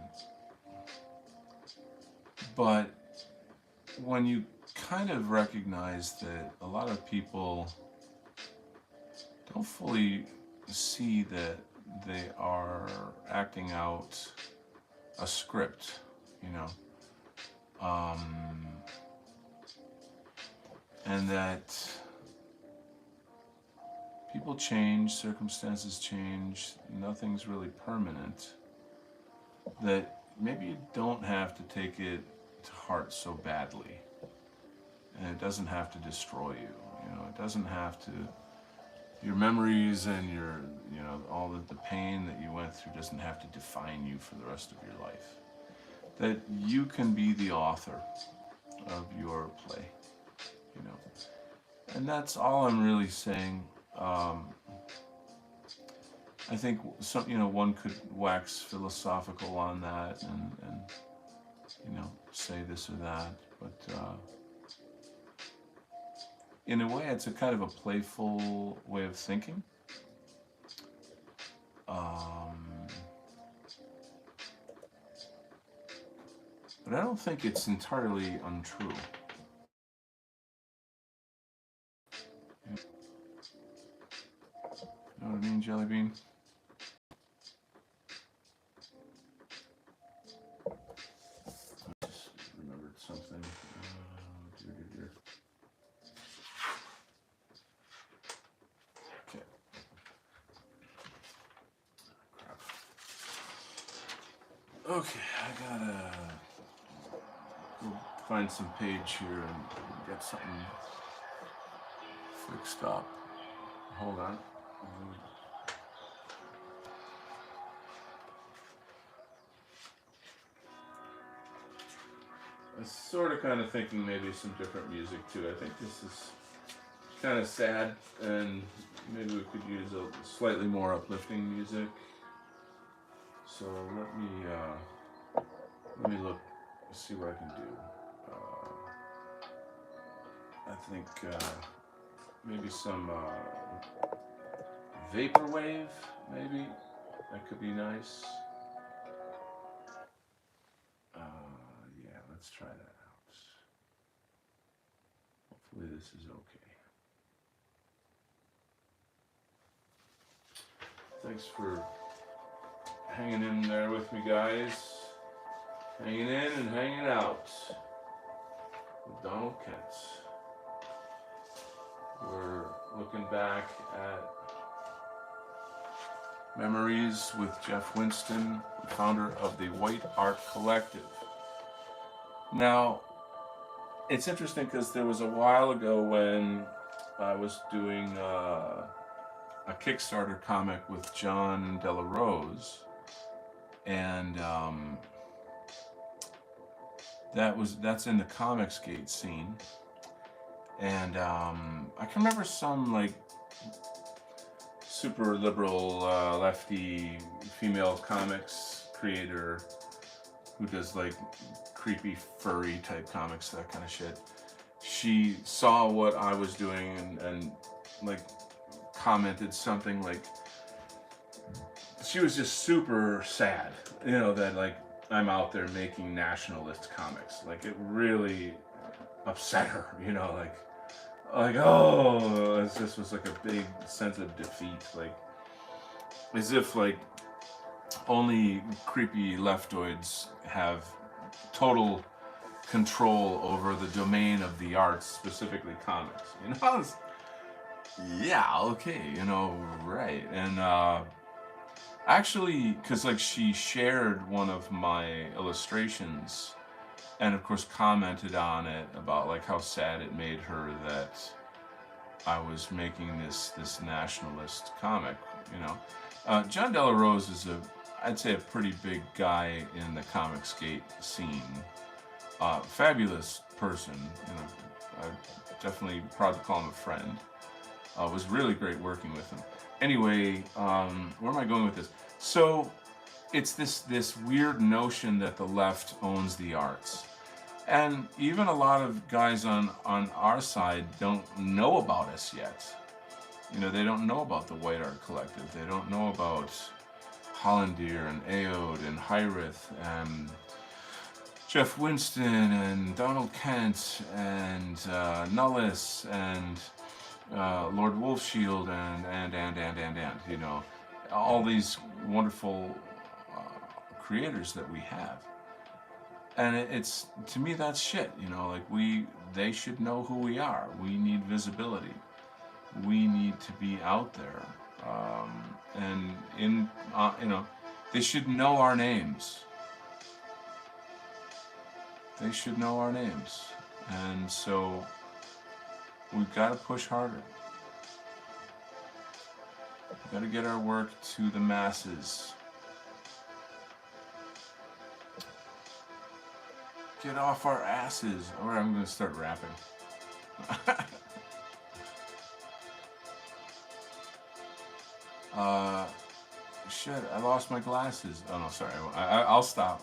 but when you kind of recognize that a lot of people don't fully see that they are acting out a script, you know, um, and that people change, circumstances change, nothing's really permanent, that maybe you don't have to take it to heart so badly. And it doesn't have to destroy you. It doesn't have to. Your memories and all the pain that you went through doesn't have to define you for the rest of your life. That you can be the author of your play, you know. And that's all I'm really saying. I think one could wax philosophical on that and say this or that, but in a way, it's a kind of a playful way of thinking. But I don't think it's entirely untrue. You know what I mean, Jelly Bean? I just remembered something. Okay. Crap. Okay, I gotta go find some page here and get something fixed up. Hold on. I was sort of kind of thinking maybe some different music too. I think this is kind of sad, and maybe we could use a slightly more uplifting music. So let me look, see what I can do. I think maybe some vaporwave, maybe that could be nice. Yeah, let's try that out. Hopefully this is okay. Thanks for hanging in there with me, guys. Hanging in and hanging out with Donald Kent. We're looking back at memories with Jeff Winston, founder of the White Art Collective. Now, it's interesting because there was a while ago when I was doing a Kickstarter comic with John Della Rose, and that's in the Comicsgate scene, and I can remember some like super liberal lefty female comics creator who does like creepy furry type comics, that kind of shit. She saw what I was doing and like commented something like, she was just super sad, that like I'm out there making nationalist comics. Like it really upset her, like oh, it just was like a big sense of defeat. Like as if like only creepy leftoids have total control over the domain of the arts, specifically comics. You know, yeah, okay, right. And actually, because like she shared one of my illustrations, and of course commented on it about like how sad it made her that I was making this nationalist comic. You know, John Della Rose is I'd say a pretty big guy in the Comicsgate scene. Fabulous person. Definitely proud to call him a friend. It was really great working with him. Anyway, where am I going with this? So it's this weird notion that the left owns the arts. And even a lot of guys on our side don't know about us yet. They don't know about the White Art Collective. They don't know about Hollandier and Aod and Hiraeth and Jeff Winston and Donald Kent and Nullis and Lord Wolfshield and all these wonderful creators that we have. And it's, to me, that's shit. Like they should know who we are. We need visibility. We need to be out there, and they should know our names. They should know our names, and so we've got to push harder. We've got to get our work to the masses. Get off our asses. All right, I'm going to start rapping. Shit, I lost my glasses. Oh no, sorry. I'll stop.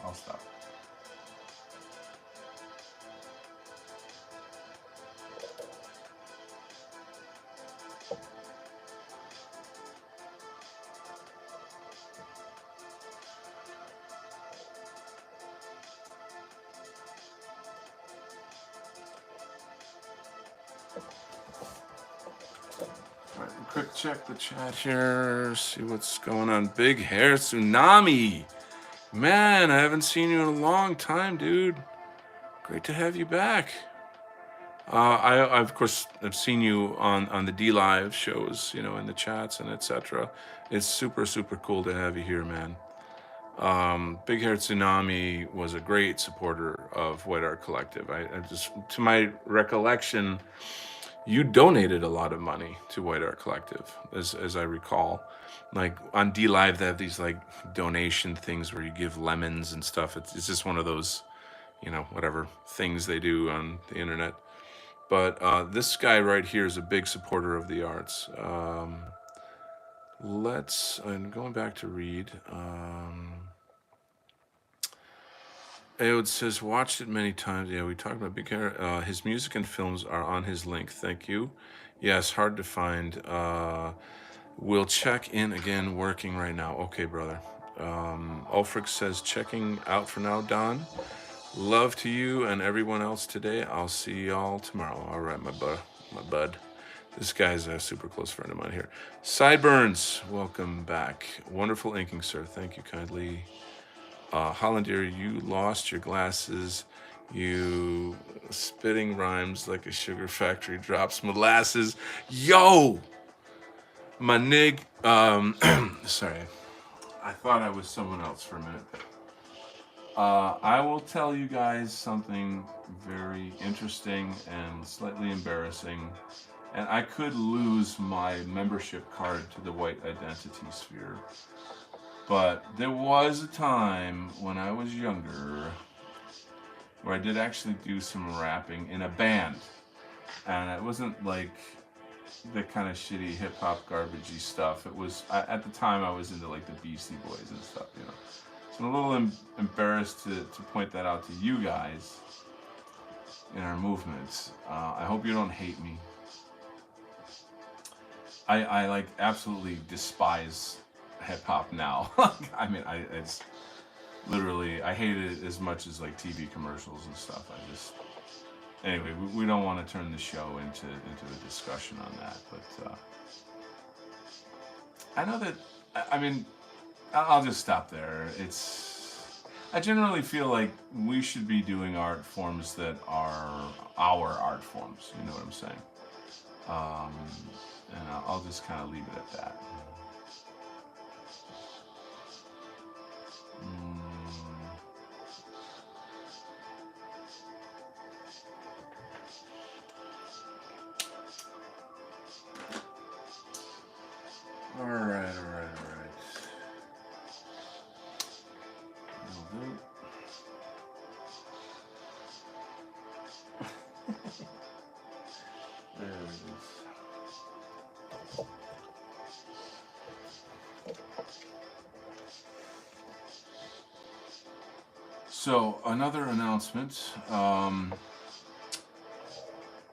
Quick check the chat here, see what's going on. Big Hair Tsunami. Man, I haven't seen you in a long time, dude. Great to have you back. I of course have seen you on the D Live shows, in the chats and etc. It's super cool to have you here, man. Big Hair Tsunami was a great supporter of White Art Collective. I just, to my recollection, you donated a lot of money to White Art Collective, as I recall. Like on D Live, they have these like donation things where you give lemons and stuff. It's just one of those, whatever things they do on the internet. But this guy right here is a big supporter of the arts. I'm going back to read. Aod says, watched it many times. Yeah, we talked about Big Hair. His music and films are on his link. Thank you. Yes, hard to find. We'll check in again, working right now. Okay, brother. Ulfric says, checking out for now, Don. Love to you and everyone else today. I'll see y'all tomorrow. All right, my bud. This guy's a super close friend of mine here. Sideburns, welcome back. Wonderful inking, sir. Thank you kindly. Hollandier, you lost your glasses. You spitting rhymes like a sugar factory drops molasses. Yo! My nig. Sorry. I thought I was someone else for a minute. I will tell you guys something very interesting and slightly embarrassing. And I could lose my membership card to the White Identity Sphere. But there was a time when I was younger where I did actually do some rapping in a band. And it wasn't like the kind of shitty hip-hop garbagey stuff. It was, at the time I was into like the Beastie Boys and stuff, So I'm a little embarrassed to point that out to you guys in our movement. I hope you don't hate me. I like absolutely despise hip hop now. I mean, it's literally, I hate it as much as like TV commercials and stuff. Anyway, we don't want to turn the show into a discussion on that, but I know that I mean, I'll just stop there. I generally feel like we should be doing art forms that are our art forms. You know what I'm saying? Um, and I'll just kind of leave it at that. Mm. All right, all right, all right. There it is. So another announcement.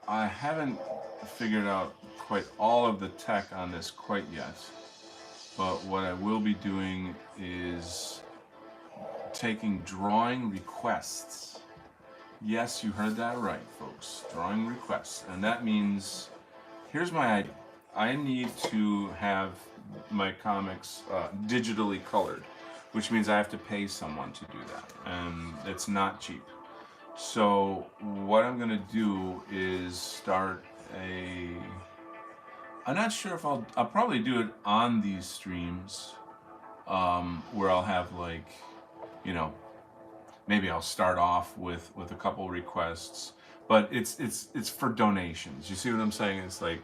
I haven't figured out quite all of the tech on this quite yet, but what I will be doing is taking drawing requests. Yes, you heard that right, folks. Drawing requests. And that means, here's my idea. I need to have my comics digitally colored, which means I have to pay someone to do that. And it's not cheap. So what I'm going to do is start I'm not sure if I'll probably do it on these streams, where I'll have like, you know, maybe I'll start off with a couple requests, but it's for donations. You see what I'm saying? It's like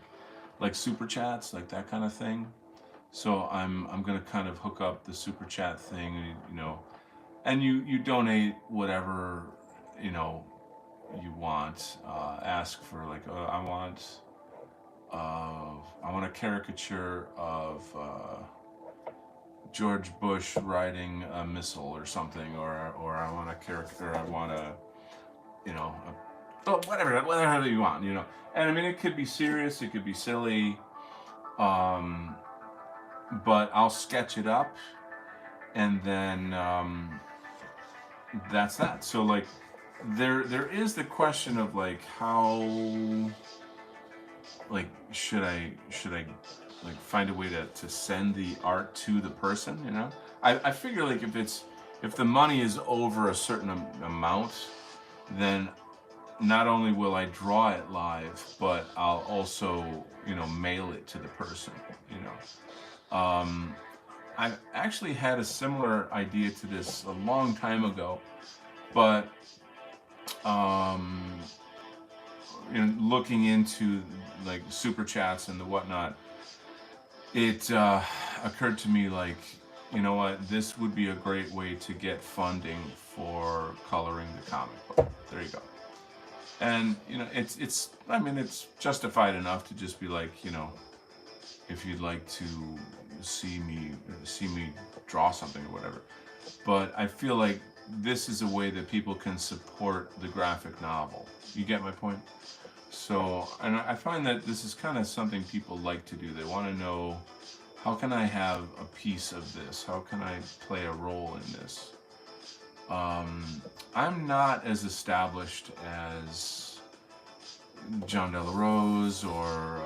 super chats, like that kind of thing. So I'm gonna kind of hook up the super chat thing, you know, and you donate whatever, you know, you want. Ask for like, I want a caricature of George Bush riding a missile or something, or I want a character, or I want a, you know, whatever you want, you know. And I mean, it could be serious, it could be silly, but I'll sketch it up, and then that's that. So like, there is the question of like how, like, should I like find a way to send the art to the person, you know? I figure like if the money is over a certain amount, then not only will I draw it live, but I'll also, you know, mail it to the person, you know. I've actually had a similar idea to this a long time ago, but you know, looking into like super chats and the whatnot, it occurred to me like, you know what, this would be a great way to get funding for coloring the comic book. There you go. And you know, it's I mean, it's justified enough to just be like, you know, if you'd like to see me draw something or whatever. But I feel like this is a way that people can support the graphic novel. You get my point? So, and I find that this is kind of something people like to do. They want to know, how can I have a piece of this? How can I play a role in this? I'm not as established as John De La Rose or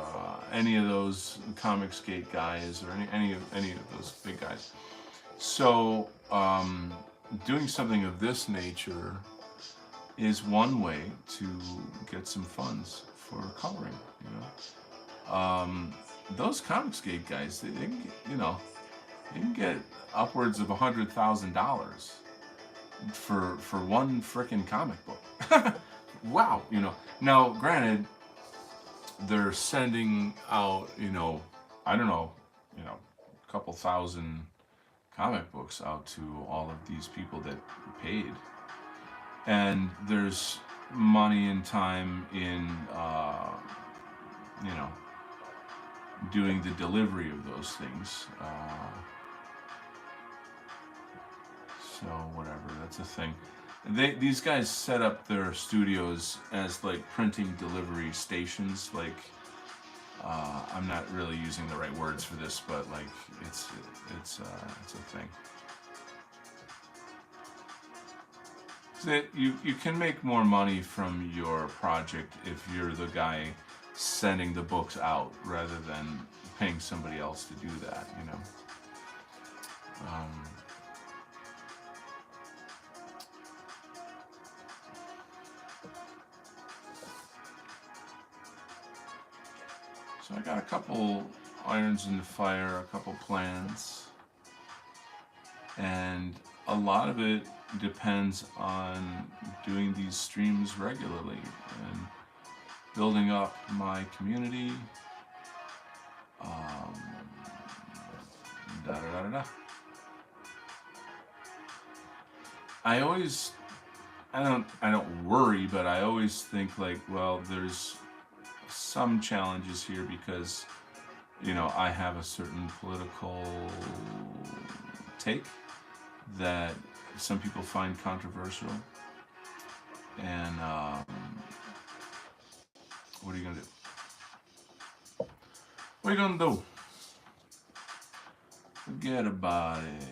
any of those Comicsgate guys, or any of those big guys. So doing something of this nature is one way to get some funds for coloring, you know. Those Comicsgate guys, they can get, you know, they can get upwards of $100,000 for one frickin' comic book. Wow, you know. Now, granted, they're sending out, you know, I don't know, you know, a couple thousand comic books out to all of these people that paid. And there's money and time in, you know, doing the delivery of those things. So whatever, that's a thing. These guys set up their studios as like printing delivery stations. Like, I'm not really using the right words for this, but like it's a thing. So you can make more money from your project if you're the guy sending the books out rather than paying somebody else to do that, you know. Um, so I got a couple irons in the fire, a couple plans, and a lot of it depends on doing these streams regularly and building up my community. Um, da da da da da. I always, I don't worry, but I always think like, well, there's some challenges here because I have a certain political take that some people find controversial, and what are you gonna do? What are you gonna do? Forget about it.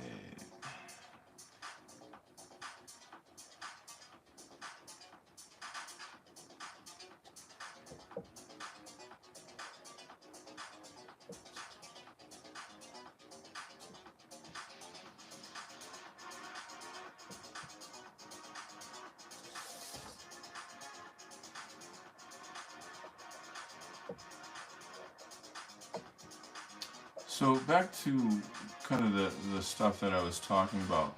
So back to kind of the stuff that I was talking about.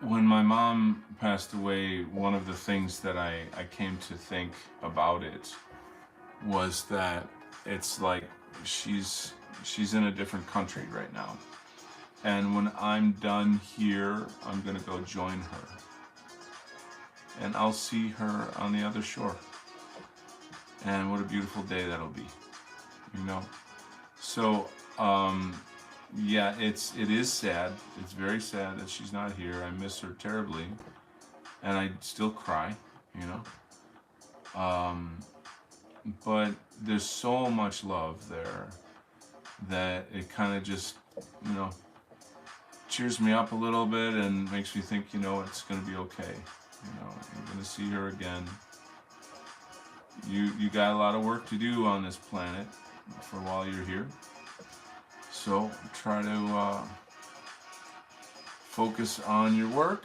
When my mom passed away, one of the things that I came to think about it was that it's like she's in a different country right now. And when I'm done here, I'm gonna go join her. And I'll see her on the other shore. And what a beautiful day that'll be, you know? So, yeah, it is sad. It's very sad that she's not here. I miss her terribly. And I still cry, you know? But there's so much love there that it kind of just, you know, cheers me up a little bit and makes me think, it's going to be okay. I'm going to see her again. You got a lot of work to do on this planet for while you're here. So try to focus on your work.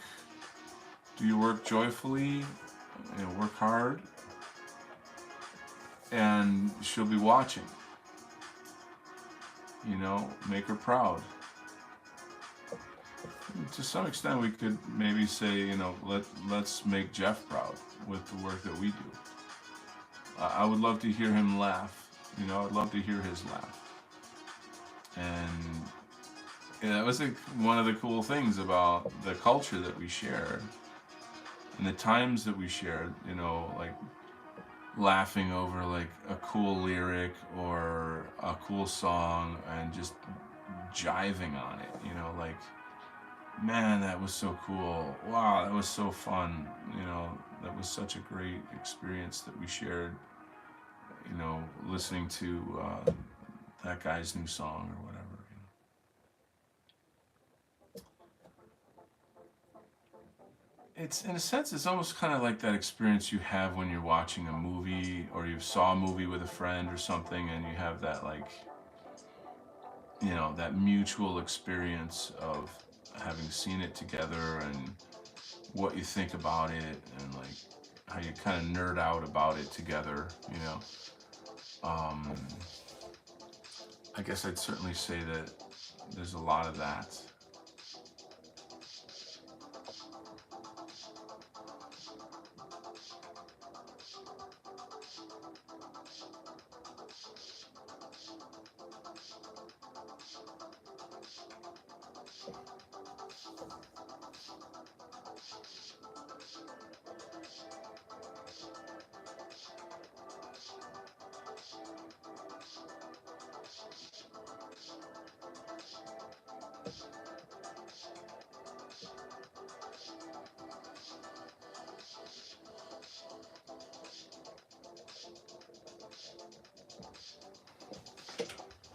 Do your work joyfully. Work hard. And she'll be watching. Make her proud. To some extent, we could maybe say, let's make Jeff proud with the work that we do. I would love to hear him laugh. I'd love to hear his laugh. And that was one of the cool things about the culture that we shared and the times that we shared, like laughing over like a cool lyric or a cool song and just jiving on it, like, man, that was so cool. Wow, that was so fun. That was such a great experience that we shared, listening to that guy's new song or whatever. It's, in a sense, it's almost kind of like that experience you have when you're watching a movie or you saw a movie with a friend or something and you have that, like, that mutual experience of having seen it together and what you think about it and like how you kind of nerd out about it together, I guess I'd certainly say that there's a lot of that.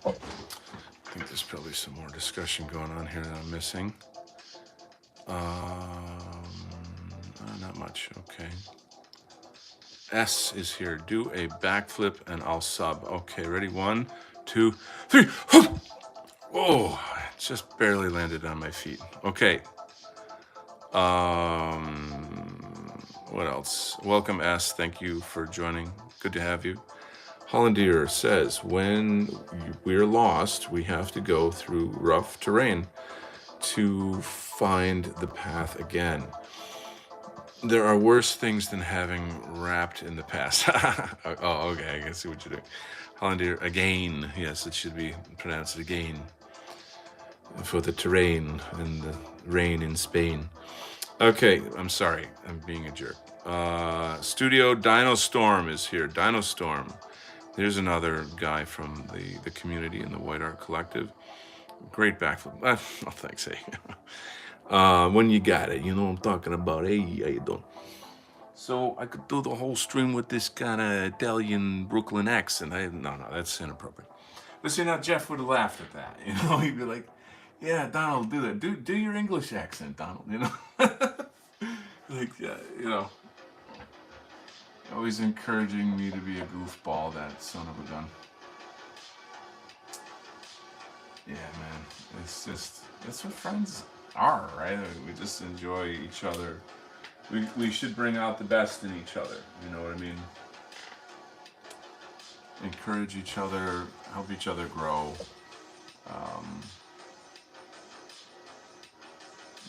I think there's probably some more discussion going on here that I'm missing. Not much. Okay. S is here. Do a backflip and I'll sub. Okay, ready? 1, 2, 3. Oh, just barely landed on my feet. Okay. What else? Welcome, S. Thank you for joining. Good to have you. Hollandier says, when we're lost, we have to go through rough terrain to find the path again. There are worse things than having wrapped in the past. Oh, okay, I can see what you're doing. Hollandier, again. Yes, it should be pronounced again. For the terrain and the rain in Spain. Okay, I'm sorry. I'm being a jerk. Studio Dino Storm is here. Dino Storm. There's another guy from the community in the White Art Collective. Great backflip. Oh, thanks, hey. When you got it, you know what I'm talking about. Hey, how you doing? So I could do the whole stream with this kind of Italian Brooklyn accent. No, that's inappropriate. But see, now Jeff would have laughed at that. You know, he'd be like, "Yeah, Donald, do that. Do your English accent, Donald." You know, like, yeah, you know, always encouraging me to be a goofball. That son of a gun. Yeah, man, it's just that's what friends are, right? I mean, we just enjoy each other. We should bring out the best in each other. You know what I mean? Encourage each other, help each other grow.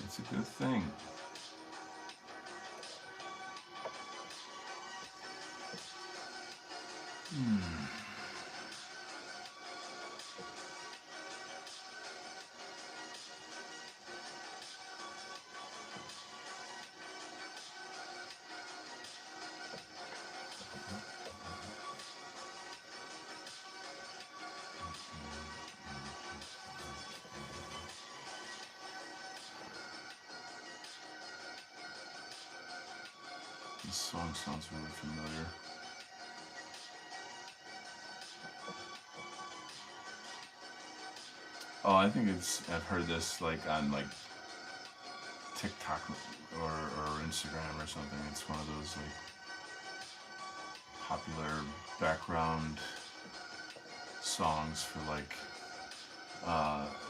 It's a good thing. This song sounds really familiar. Oh, I think I've heard this like on like TikTok or Instagram or something. It's one of those like popular background songs for like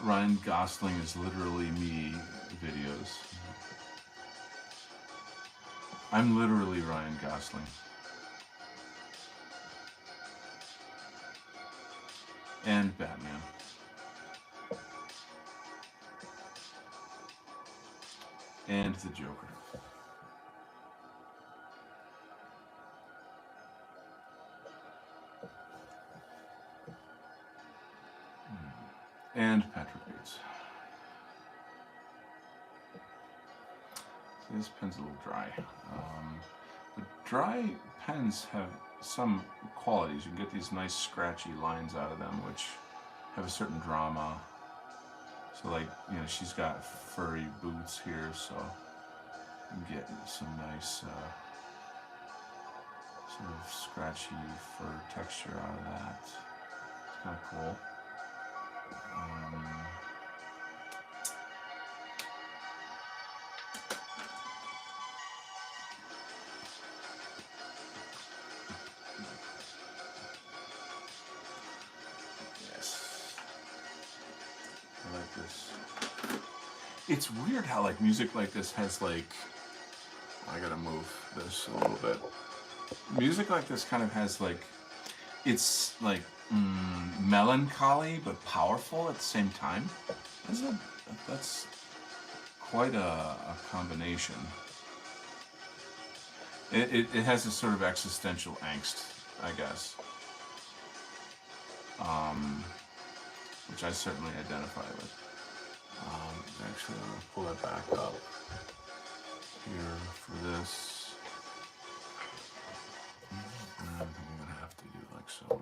Ryan Gosling is literally me videos. I'm literally Ryan Gosling. And Batman. And the Joker. And Patrick Bates. So this pen's a little dry. But dry pens have some qualities. You can get these nice scratchy lines out of them, which have a certain drama. So like, you know, she's got furry boots here, so you can get some nice sort of scratchy fur texture out of that. It's kind of cool. Yes, I like this. It's weird how like music like this has like, I gotta move this a little bit. Music like this kind of has like, it's like melancholy but powerful at the same time. That's quite a combination. It has this sort of existential angst, I guess, which I certainly identify with. Actually, I'm gonna pull that back up here for this. And I think I'm gonna have to do like so.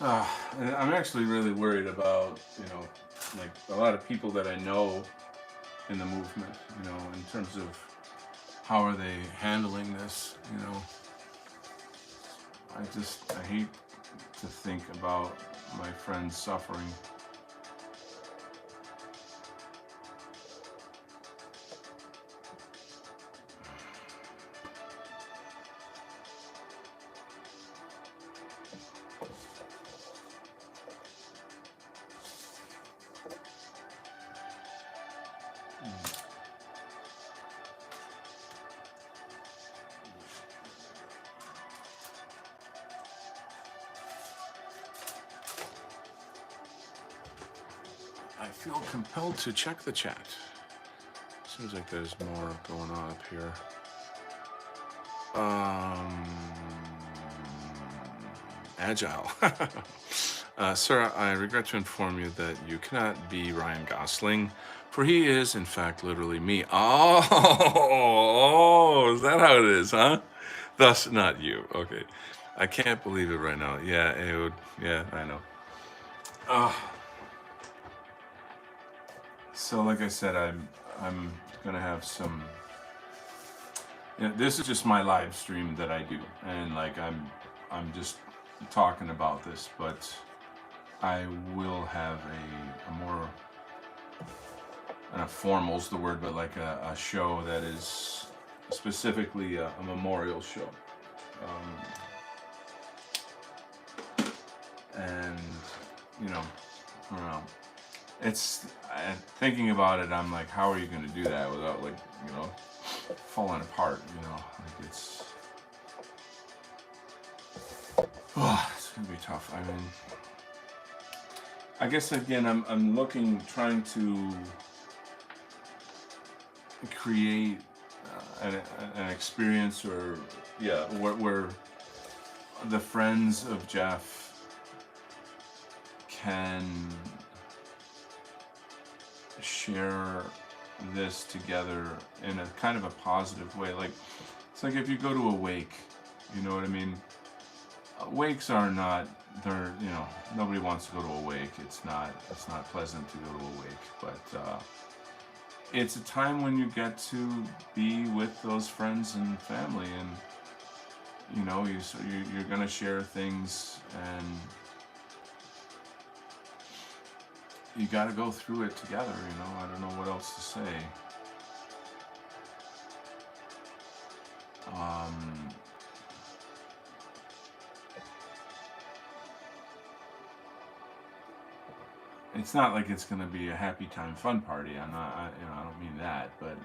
Uh, and I'm actually really worried about, like a lot of people that I know in the movement, in terms of how are they handling this, I hate to think about my friends suffering. I feel compelled to check the chat. Seems like there's more going on up here. Agile. Sir, I regret to inform you that you cannot be Ryan Gosling, for he is, in fact, literally me. Oh, is that how it is, huh? Thus, not you. Okay. I can't believe it right now. Yeah, it would, yeah, I know. Uh, so, like I said, I'm gonna have some. This is just my live stream that I do, and like I'm just talking about this, but I will have a more, I don't know if formal's the word, but like a show that is specifically a memorial show. And, I don't know. It's, thinking about it, I'm like, how are you going to do that without, like, falling apart, Like, it's going to be tough. I mean, I guess, again, I'm trying to create an experience, or yeah, where the friends of Jeff can share this together in a kind of a positive way. Like, it's like if you go to a wake, you know what I mean? Wakes are not, they're, nobody wants to go to a wake. It's not pleasant to go to a wake, but it's a time when you get to be with those friends and family, and you're gonna share things, and you got to go through it together. I don't know what else to say. It's not like it's gonna be a happy time fun party. I'm not, I don't mean that, but